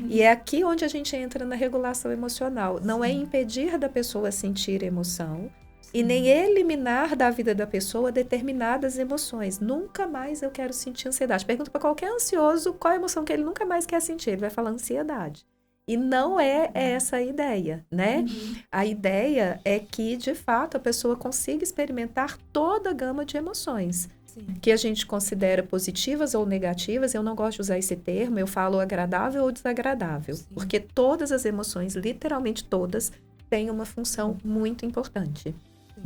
E é aqui onde a gente entra na regulação emocional. Não é impedir da pessoa sentir emoção e nem eliminar da vida da pessoa determinadas emoções. Nunca mais eu quero sentir ansiedade. Pergunta para qualquer ansioso qual a emoção que ele nunca mais quer sentir. Ele vai falar ansiedade. E não é essa a ideia, né? A ideia é que, de fato, a pessoa consiga experimentar toda a gama de emoções. Sim. Que a gente considera positivas ou negativas. Eu não gosto de usar esse termo, eu falo agradável ou desagradável. Sim. Porque todas as emoções, literalmente todas, têm uma função muito importante. Sim.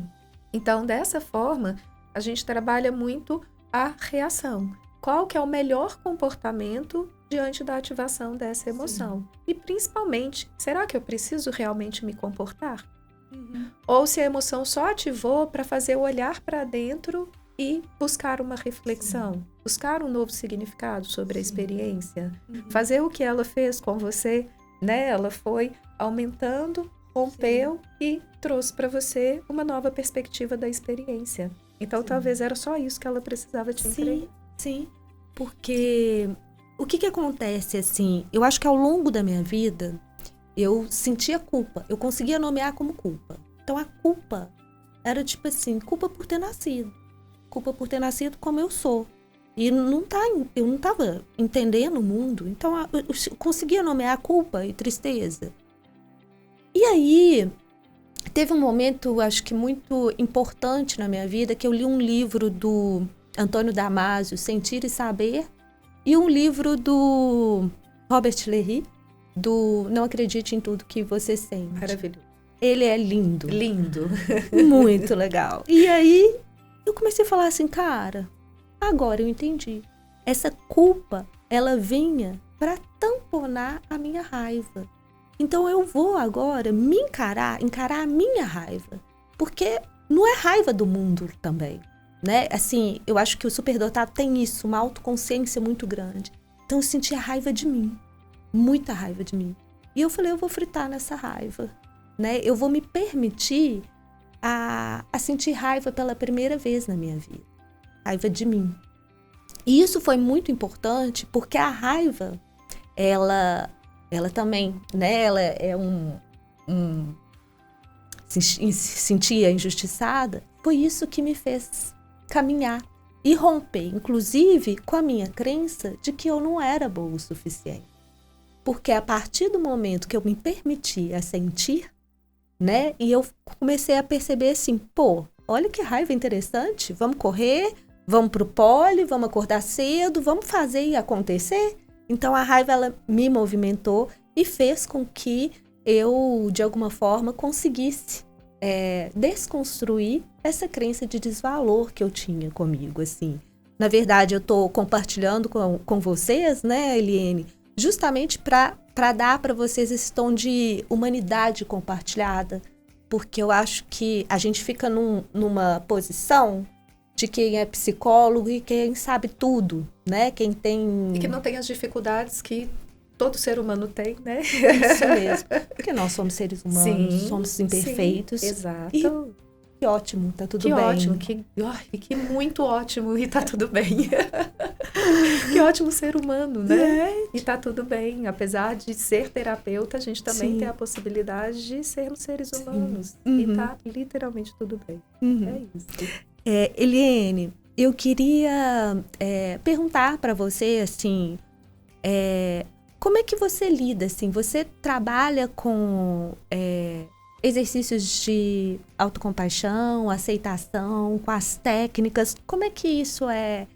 Então, dessa forma, a gente trabalha muito a reação. Qual que é o melhor comportamento diante da ativação dessa emoção? Sim. E principalmente, será que eu preciso realmente me comportar? Ou se a emoção só ativou para fazer eu olhar para dentro e buscar uma reflexão, sim, buscar um novo significado sobre a experiência, fazer o que ela fez com você, né? Ela foi aumentando, rompeu, sim, e trouxe para você uma nova perspectiva da experiência. Então, sim, talvez era só isso que ela precisava te entregar. Sim, porque o que acontece, assim, eu acho que ao longo da minha vida, eu sentia culpa, eu conseguia nomear como culpa. Então, a culpa era tipo assim, culpa por ter nascido como eu sou. E eu não estava entendendo o mundo, então eu conseguia nomear culpa e tristeza. E aí, teve um momento, acho que muito importante na minha vida, que eu li um livro do Antônio Damasio, Sentir e Saber, e um livro do Robert Léry, do Não Acredite em Tudo que Você Sente. Maravilhoso. Ele é lindo. Lindo. Muito legal. E aí, eu comecei a falar assim, cara, agora eu entendi. Essa culpa, ela vinha para tamponar a minha raiva. Então eu vou agora me encarar a minha raiva. Porque não é raiva do mundo também, né? Assim, eu acho que o superdotado tem isso, uma autoconsciência muito grande. Então eu senti a raiva de mim, muita raiva de mim. E eu falei, eu vou fritar nessa raiva, né? Eu vou me permitir a sentir raiva pela primeira vez na minha vida. Raiva de mim. E isso foi muito importante porque a raiva, ela também, né? Ela é se sentia injustiçada. Foi isso que me fez caminhar e romper, inclusive, com a minha crença de que eu não era boa o suficiente. Porque a partir do momento que eu me permitia sentir, né? E eu comecei a perceber assim, pô, olha que raiva interessante, vamos correr, vamos pro pole, vamos acordar cedo, vamos fazer e acontecer. Então a raiva, ela me movimentou e fez com que eu, de alguma forma, conseguisse desconstruir essa crença de desvalor que eu tinha comigo, assim. Na verdade, eu tô compartilhando com vocês, né, Eliane, justamente para dar para vocês esse tom de humanidade compartilhada, porque eu acho que a gente fica numa posição de quem é psicólogo e quem sabe tudo, né? Quem tem... E que não tem as dificuldades que todo ser humano tem, né? Isso mesmo, porque nós somos seres humanos, sim, somos imperfeitos. Sim, exato. E que ótimo, tá tudo bem. Que ótimo, que muito ótimo e tá tudo bem. Que ótimo ser humano, né? E tá tudo bem. Apesar de ser terapeuta, a gente também, sim, tem a possibilidade de sermos seres humanos. E tá literalmente tudo bem. É isso. Eliane, eu queria perguntar para você, assim, como é que você lida, assim? Você trabalha com exercícios de autocompaixão, aceitação, com as técnicas. Como é que isso é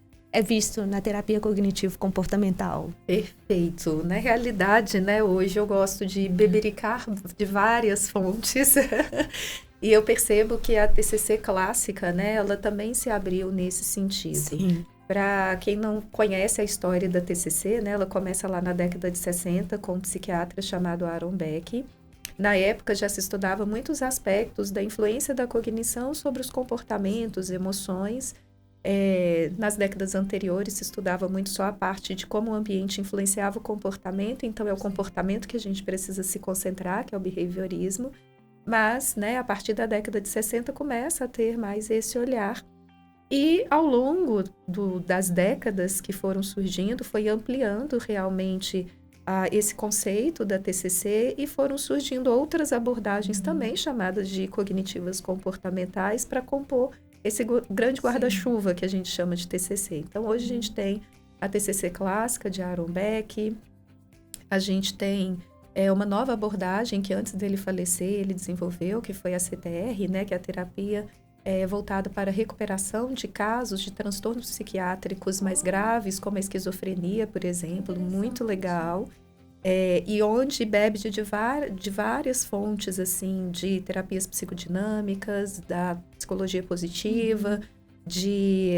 visto na terapia cognitivo-comportamental? Perfeito. Na realidade, né, hoje eu gosto de bebericar de várias fontes e eu percebo que a TCC clássica, né, ela também se abriu nesse sentido. Sim. Para quem não conhece a história da TCC, né, ela começa lá na década de 60 com um psiquiatra chamado Aaron Beck. Na época já se estudava muitos aspectos da influência da cognição sobre os comportamentos, emoções. Nas décadas anteriores se estudava muito só a parte de como o ambiente influenciava o comportamento, então é o comportamento que a gente precisa se concentrar, que é o behaviorismo. Mas, né, a partir da década de 60 começa a ter mais esse olhar. E ao longo das décadas que foram surgindo, foi ampliando realmente esse conceito da TCC e foram surgindo outras abordagens também chamadas de cognitivas comportamentais para compor esse grande guarda-chuva que a gente chama de TCC. Então, hoje a gente tem a TCC clássica de Aaron Beck, a gente tem uma nova abordagem que antes dele falecer ele desenvolveu, que foi a CTR, né, que é a terapia voltada para a recuperação de casos de transtornos psiquiátricos mais graves, como a esquizofrenia, por exemplo, muito legal. E onde bebe de várias fontes, assim, de terapias psicodinâmicas, da psicologia positiva, de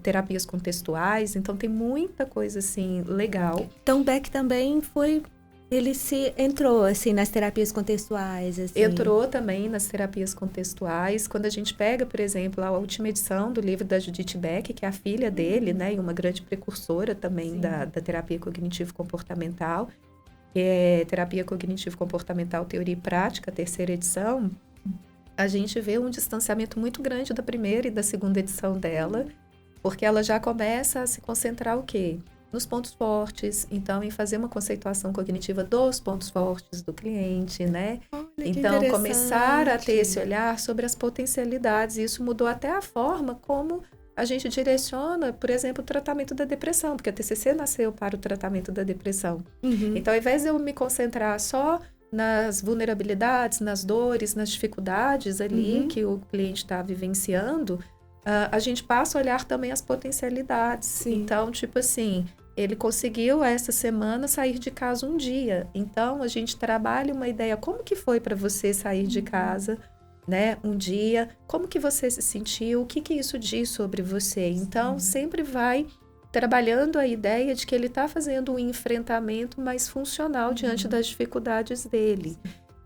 terapias contextuais. Então, tem muita coisa, assim, legal. Então, Beck também ele entrou, assim, nas terapias contextuais, assim. Entrou também nas terapias contextuais. Quando a gente pega, por exemplo, a última edição do livro da Judith Beck, que é a filha dele, né, e uma grande precursora também da terapia cognitivo-comportamental, que é Terapia Cognitivo-Comportamental, Teoria e Prática, terceira edição, a gente vê um distanciamento muito grande da primeira e da segunda edição dela, porque ela já começa a se concentrar o quê? Nos pontos fortes, então em fazer uma conceituação cognitiva dos pontos fortes do cliente, né? Então começar a ter esse olhar sobre as potencialidades, e isso mudou até a forma como a gente direciona, por exemplo, o tratamento da depressão, porque a TCC nasceu para o tratamento da depressão. Então, ao invés de eu me concentrar só nas vulnerabilidades, nas dores, nas dificuldades ali que o cliente está vivenciando, a gente passa a olhar também as potencialidades. Sim. Então, tipo assim, ele conseguiu essa semana sair de casa um dia. Então, a gente trabalha uma ideia, como que foi para você sair de casa, né, um dia, como que você se sentiu, o que isso diz sobre você. Então, sempre vai trabalhando a ideia de que ele está fazendo um enfrentamento mais funcional diante das dificuldades dele.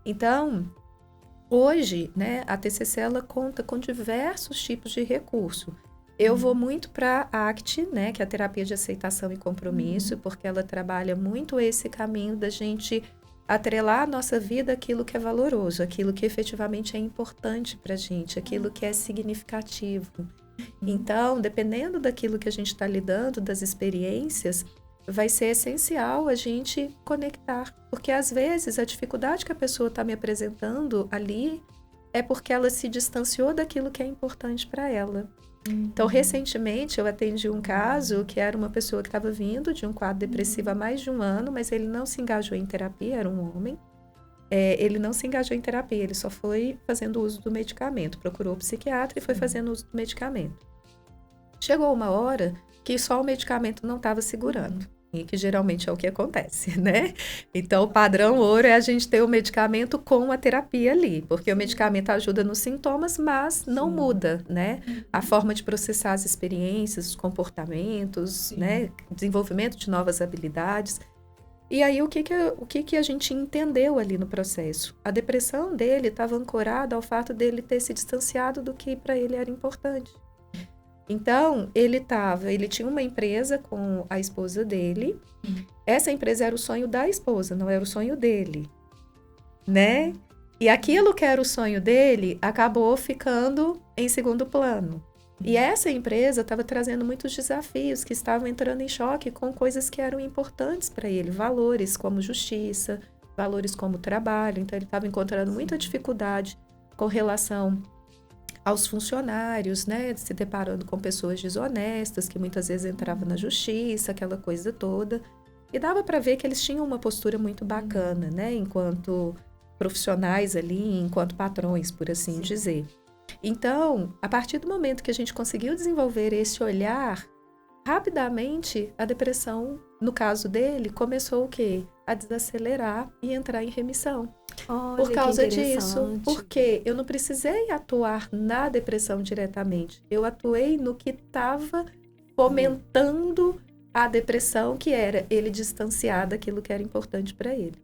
Então, hoje, né, a TCC ela conta com diversos tipos de recurso. Eu vou muito para a ACT, né, que é a terapia de aceitação e compromisso, porque ela trabalha muito esse caminho da gente atrelar a nossa vida àquilo que é valoroso, aquilo que efetivamente é importante para a gente, aquilo que é significativo. Então, dependendo daquilo que a gente está lidando, das experiências, vai ser essencial a gente conectar. Porque, às vezes, a dificuldade que a pessoa está me apresentando ali é porque ela se distanciou daquilo que é importante para ela. Então, recentemente, eu atendi um caso que era uma pessoa que estava vindo de um quadro depressivo há mais de um ano, mas ele não se engajou em terapia, era um homem. Ele não se engajou em terapia, ele só foi fazendo uso do medicamento. Procurou o psiquiatra e foi fazendo uso do medicamento. Chegou uma hora que só o medicamento não estava segurando. E que geralmente é o que acontece, né? Então, o padrão ouro é a gente ter o medicamento com a terapia ali, porque o medicamento ajuda nos sintomas, mas não muda, né? A forma de processar as experiências, os comportamentos, né? Desenvolvimento de novas habilidades. E aí, o que a gente entendeu ali no processo? A depressão dele estava ancorada ao fato dele ter se distanciado do que para ele era importante. Então, ele tinha uma empresa com a esposa dele. Essa empresa era o sonho da esposa, não era o sonho dele, né? E aquilo que era o sonho dele acabou ficando em segundo plano. E essa empresa estava trazendo muitos desafios que estavam entrando em choque com coisas que eram importantes para ele, valores como justiça, valores como trabalho. Então, ele estava encontrando muita dificuldade com relação aos funcionários, né, se deparando com pessoas desonestas, que muitas vezes entravam na justiça, aquela coisa toda. E dava para ver que eles tinham uma postura muito bacana, né, enquanto profissionais ali, enquanto patrões, por assim dizer. Então, a partir do momento que a gente conseguiu desenvolver esse olhar, rapidamente a depressão, no caso dele, começou o quê? A desacelerar e entrar em remissão. Olha, por causa disso, porque eu não precisei atuar na depressão diretamente. Eu atuei no que estava fomentando a depressão, que era ele distanciar daquilo que era importante para ele.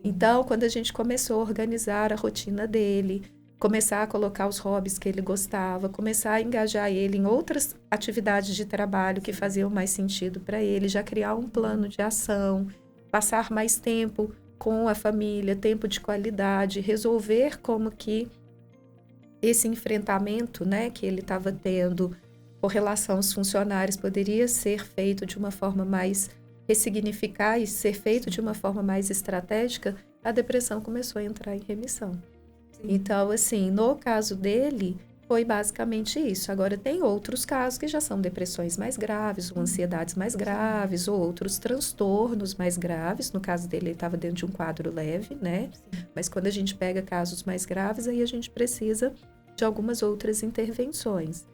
Então, quando a gente começou a organizar a rotina dele, começar a colocar os hobbies que ele gostava, começar a engajar ele em outras atividades de trabalho que faziam mais sentido para ele, já criar um plano de ação, passar mais tempo com a família, tempo de qualidade, resolver como que esse enfrentamento, né, que ele estava tendo com relação aos funcionários poderia ser feito de uma forma mais ressignificar e ser feito de uma forma mais estratégica, a depressão começou a entrar em remissão. Sim. Então, assim, no caso dele, foi basicamente isso. Agora, tem outros casos que já são depressões mais graves, ou ansiedades mais graves, ou outros transtornos mais graves. No caso dele, ele estava dentro de um quadro leve, né? Sim. Mas quando a gente pega casos mais graves, aí a gente precisa de algumas outras intervenções.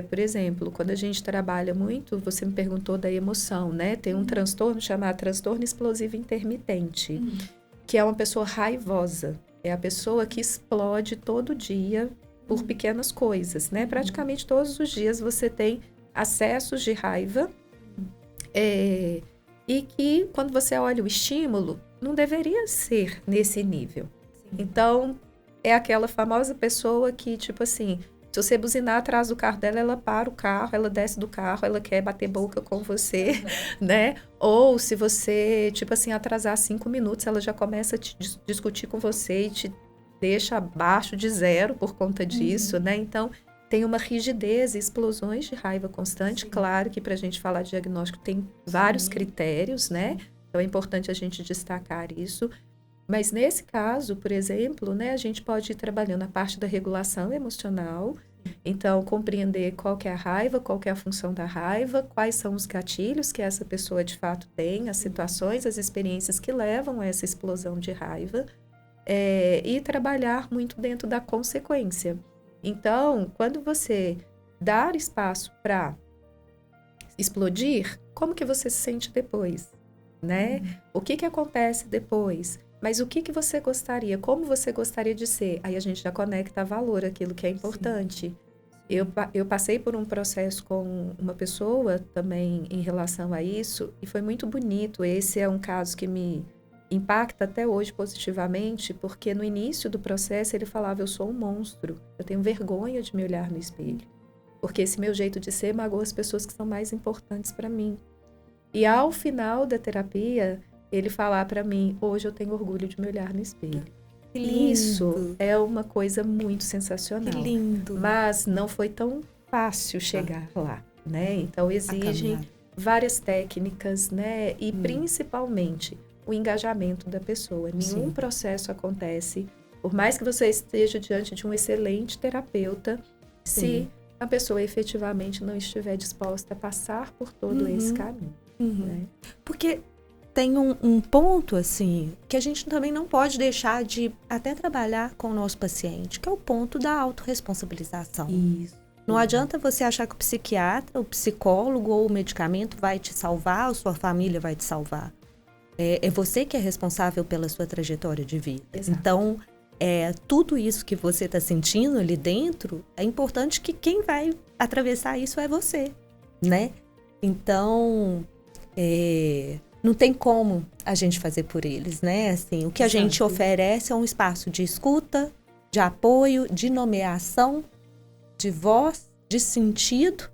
Por exemplo, quando a gente trabalha muito, você me perguntou da emoção, né? Tem um transtorno chamado transtorno explosivo intermitente, que é uma pessoa raivosa. É a pessoa que explode todo dia por pequenas coisas, né? Praticamente todos os dias você tem acessos de raiva e que, quando você olha o estímulo, não deveria ser nesse nível. Sim. Então, é aquela famosa pessoa que, tipo assim, se você buzinar atrás do carro dela, ela para o carro, ela desce do carro, ela quer bater boca com você, né? Ou se você, tipo assim, atrasar 5 minutos, ela já começa a discutir com você e te deixa abaixo de 0 por conta disso, né? Então, tem uma rigidez e explosões de raiva constante. Sim. Claro que para a gente falar de diagnóstico tem vários critérios, né? Então, é importante a gente destacar isso. Mas nesse caso, por exemplo, né, a gente pode ir trabalhando a parte da regulação emocional. Então, compreender qual que é a raiva, qual que é a função da raiva, quais são os gatilhos que essa pessoa de fato tem, as situações, as experiências que levam a essa explosão de raiva, e trabalhar muito dentro da consequência. Então, quando você dar espaço para explodir, como que você se sente depois, né? O que acontece depois? Mas o que você gostaria? Como você gostaria de ser? Aí a gente já conecta a valor, aquilo que é importante. Eu passei por um processo com uma pessoa também em relação a isso e foi muito bonito. Esse é um caso que me impacta até hoje positivamente, porque no início do processo ele falava, eu sou um monstro, eu tenho vergonha de me olhar no espelho, porque esse meu jeito de ser magoa as pessoas que são mais importantes para mim. E ao final da terapia, ele falar para mim, hoje eu tenho orgulho de me olhar no espelho. Isso é uma coisa muito sensacional. Que lindo. Mas não foi tão fácil chegar lá, né? Então, exige várias técnicas, né? E principalmente o engajamento da pessoa. Nenhum processo acontece, por mais que você esteja diante de um excelente terapeuta, se a pessoa efetivamente não estiver disposta a passar por todo esse caminho. Né? Porque tem um ponto, assim, que a gente também não pode deixar de até trabalhar com o nosso paciente, que é o ponto da autorresponsabilização. Isso. Não adianta você achar que o psiquiatra, o psicólogo ou o medicamento vai te salvar, ou sua família vai te salvar. É você que é responsável pela sua trajetória de vida. Exato. Então, tudo isso que você está sentindo ali dentro, é importante que quem vai atravessar isso é você, né? Então, não tem como a gente fazer por eles, né? Assim, o que a gente oferece é um espaço de escuta, de apoio, de nomeação, de voz, de sentido,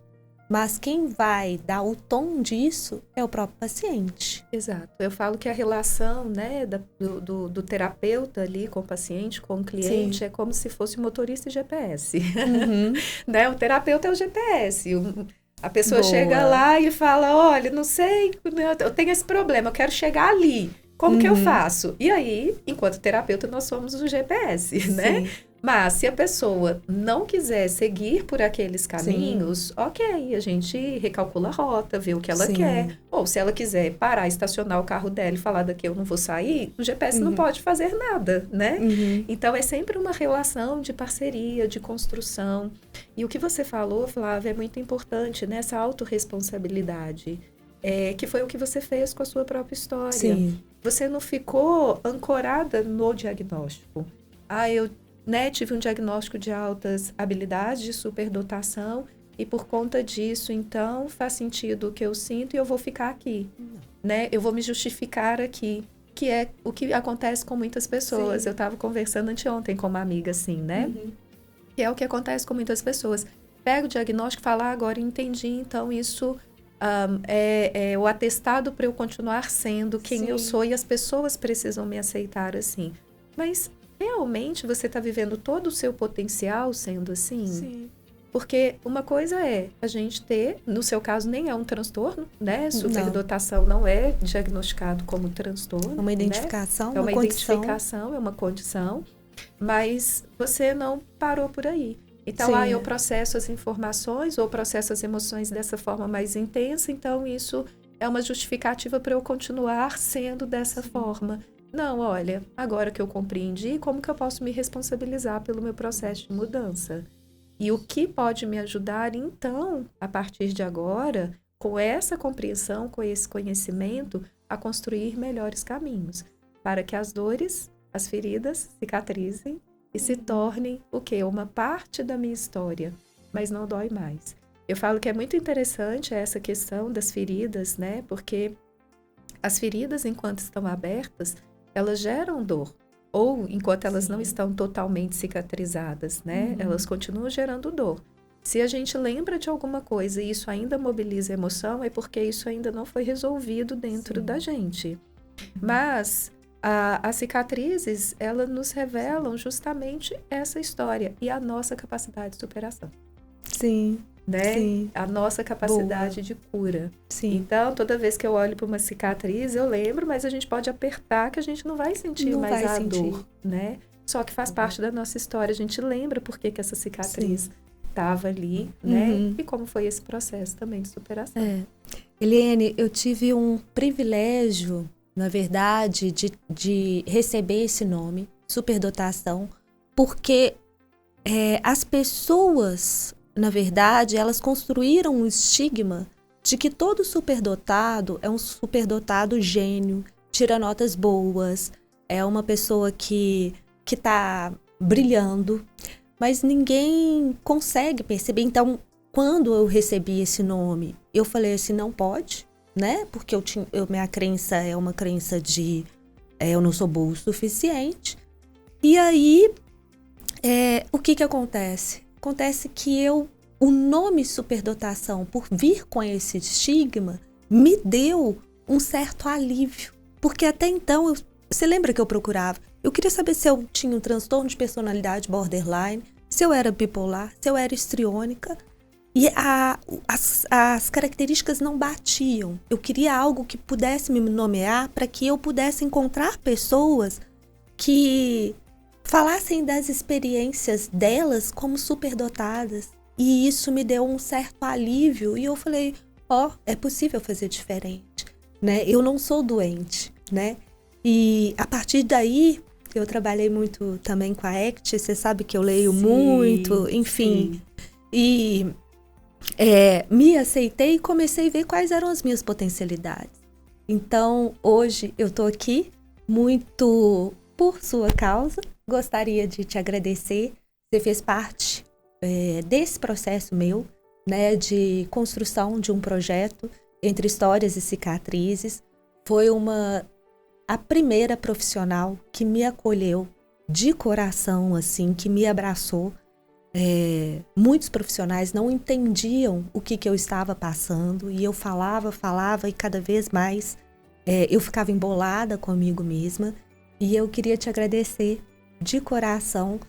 mas quem vai dar o tom disso é o próprio paciente. Exato. Eu falo que a relação, né, do terapeuta ali com o paciente, com o cliente, é como se fosse motorista e GPS. Né? O terapeuta é o GPS. A pessoa chega lá e fala, olha, não sei, eu tenho esse problema, eu quero chegar ali. Como que eu faço? E aí, enquanto terapeuta, nós somos o GPS, né? Mas se a pessoa não quiser seguir por aqueles caminhos, ok, a gente recalcula a rota, vê o que ela quer. Ou se ela quiser parar, estacionar o carro dela e falar daqui eu não vou sair, o GPS não pode fazer nada, né? Então é sempre uma relação de parceria, de construção. E o que você falou, Flávia, é muito importante, né? Essa autorresponsabilidade. Que foi o que você fez com a sua própria história. Você não ficou ancorada no diagnóstico. Eu tive um diagnóstico de altas habilidades, de superdotação, e por conta disso, então, faz sentido o que eu sinto e eu vou ficar aqui, né? Eu vou me justificar aqui. o que acontece com muitas pessoas. Sim. Eu estava conversando anteontem com uma amiga assim, né? Que é o que acontece com muitas pessoas. Pega o diagnóstico e fala, agora entendi, então isso é o atestado para eu continuar sendo quem Sim. eu sou e as pessoas precisam me aceitar assim. Mas realmente você está vivendo todo o seu potencial sendo assim? Sim. Porque uma coisa é a gente ter, no seu caso nem é um transtorno, né? Superdotação não é diagnosticado como transtorno. É uma identificação, né? É uma condição. identificação, é uma condição, mas você não parou por aí. Então, Sim. eu processo as informações ou processo as emoções dessa forma mais intensa, então isso é uma justificativa para eu continuar sendo dessa forma. Não, olha, agora que eu compreendi, como que eu posso me responsabilizar pelo meu processo de mudança? E o que pode me ajudar, então, a partir de agora, com essa compreensão, com esse conhecimento, a construir melhores caminhos, para que as dores, as feridas cicatrizem e se tornem o quê? Uma parte da minha história, mas não dói mais. Eu falo que é muito interessante essa questão das feridas, né? Porque as feridas, enquanto estão abertas, elas geram dor. Ou enquanto elas não estão totalmente cicatrizadas, né? Elas continuam gerando dor. Se a gente lembra de alguma coisa e isso ainda mobiliza a emoção, é porque isso ainda não foi resolvido dentro da gente. Mas as cicatrizes, elas nos revelam justamente essa história e a nossa capacidade de superação. Sim. Né? Sim. A nossa capacidade de cura. Sim. Então, toda vez que eu olho para uma cicatriz, eu lembro, mas a gente pode apertar que a gente não vai sentir mais a dor, né? Só que faz parte da nossa história. A gente lembra por que essa cicatriz estava ali, né? E como foi esse processo também de superação. Eliane, eu tive um privilégio, na verdade, de receber esse nome, superdotação, porque as pessoas, na verdade, elas construíram um estigma de que todo superdotado é um superdotado gênio, tira notas boas, é uma pessoa que está brilhando, mas ninguém consegue perceber. Então, quando eu recebi esse nome, eu falei assim, não pode, né? Porque minha crença é uma crença de eu não sou boa o suficiente. E aí, o que acontece? Acontece que o nome superdotação, por vir com esse estigma, me deu um certo alívio. Porque até então, você lembra que eu procurava? Eu queria saber se eu tinha um transtorno de personalidade borderline, se eu era bipolar, se eu era histriônica. E as características não batiam. Eu queria algo que pudesse me nomear para que eu pudesse encontrar pessoas que falassem das experiências delas como superdotadas. E isso me deu um certo alívio. E eu falei, é possível fazer diferente, né? Eu não sou doente, né? E a partir daí, eu trabalhei muito também com a ACT. Você sabe que eu leio muito, enfim. Sim. E me aceitei e comecei a ver quais eram as minhas potencialidades. Então, hoje eu tô aqui muito por sua causa. Gostaria de te agradecer. Você fez parte desse processo meu, né, de construção de um projeto entre histórias e cicatrizes. Foi a primeira profissional que me acolheu de coração, assim, que me abraçou. Muitos profissionais não entendiam o que eu estava passando e eu falava e cada vez mais eu ficava embolada comigo mesma. E eu queria te agradecer de coração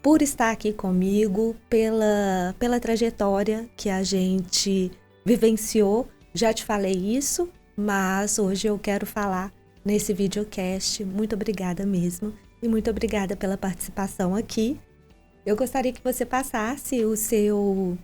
por estar aqui comigo, pela trajetória que a gente vivenciou. Já te falei isso, mas hoje eu quero falar nesse videocast. Muito obrigada mesmo e muito obrigada pela participação aqui. Eu gostaria que você passasse os seus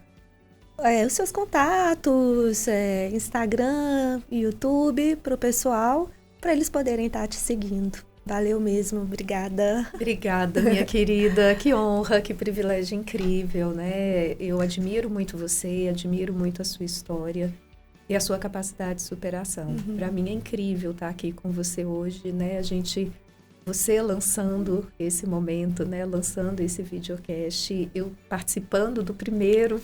contatos, Instagram, YouTube, para o pessoal, para eles poderem estar te seguindo. Valeu mesmo, obrigada. Obrigada, minha querida. Que honra, que privilégio incrível, né? Eu admiro muito você, admiro muito a sua história e a sua capacidade de superação. Para mim é incrível estar aqui com você hoje, né? Você lançando esse momento, né? Lançando esse videocast, eu participando do primeiro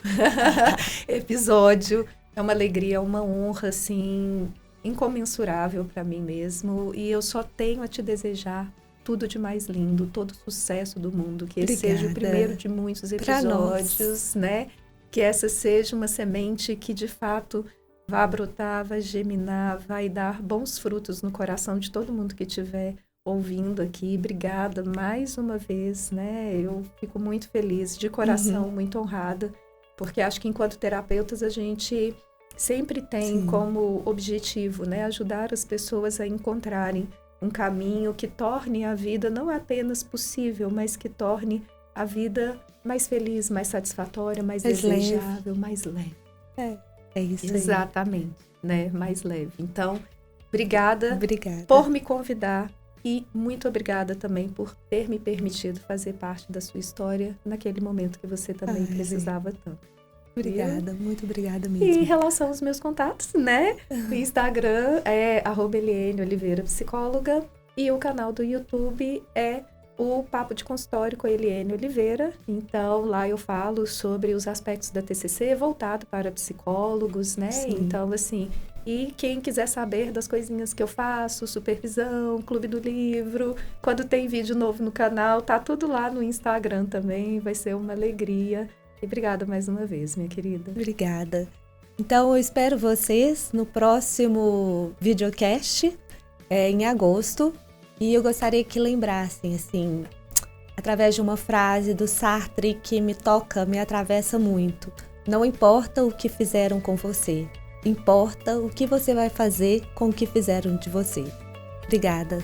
episódio. É uma alegria, uma honra, assim, incomensurável para mim mesmo, e eu só tenho a te desejar tudo de mais lindo, todo o sucesso do mundo, que esse seja o primeiro de muitos episódios, né? Que essa seja uma semente que de fato vai brotar, vai germinar, vai dar bons frutos no coração de todo mundo que estiver ouvindo aqui. Obrigada mais uma vez, né? Eu fico muito feliz, de coração, muito honrada, porque acho que enquanto terapeutas a gente sempre tem como objetivo, né, ajudar as pessoas a encontrarem um caminho que torne a vida não apenas possível, mas que torne a vida mais feliz, mais satisfatória, mais desejável, mais leve. É isso aí. Exatamente, né? Mais leve. Então, obrigada por me convidar e muito obrigada também por ter me permitido fazer parte da sua história naquele momento que você também precisava tanto. Obrigada, muito obrigada mesmo. E em relação aos meus contatos, né? O Instagram é @Eliene Oliveira Psicóloga e o canal do YouTube é o Papo de Consultório com a Eliene Oliveira. Então, lá eu falo sobre os aspectos da TCC voltado para psicólogos, né? Sim. Então, assim, e quem quiser saber das coisinhas que eu faço, supervisão, clube do livro, quando tem vídeo novo no canal, tá tudo lá no Instagram também, vai ser uma alegria. E obrigada mais uma vez, minha querida. Obrigada. Então, eu espero vocês no próximo videocast, em agosto. E eu gostaria que lembrassem, assim, através de uma frase do Sartre que me toca, me atravessa muito. Não importa o que fizeram com você, importa o que você vai fazer com o que fizeram de você. Obrigada.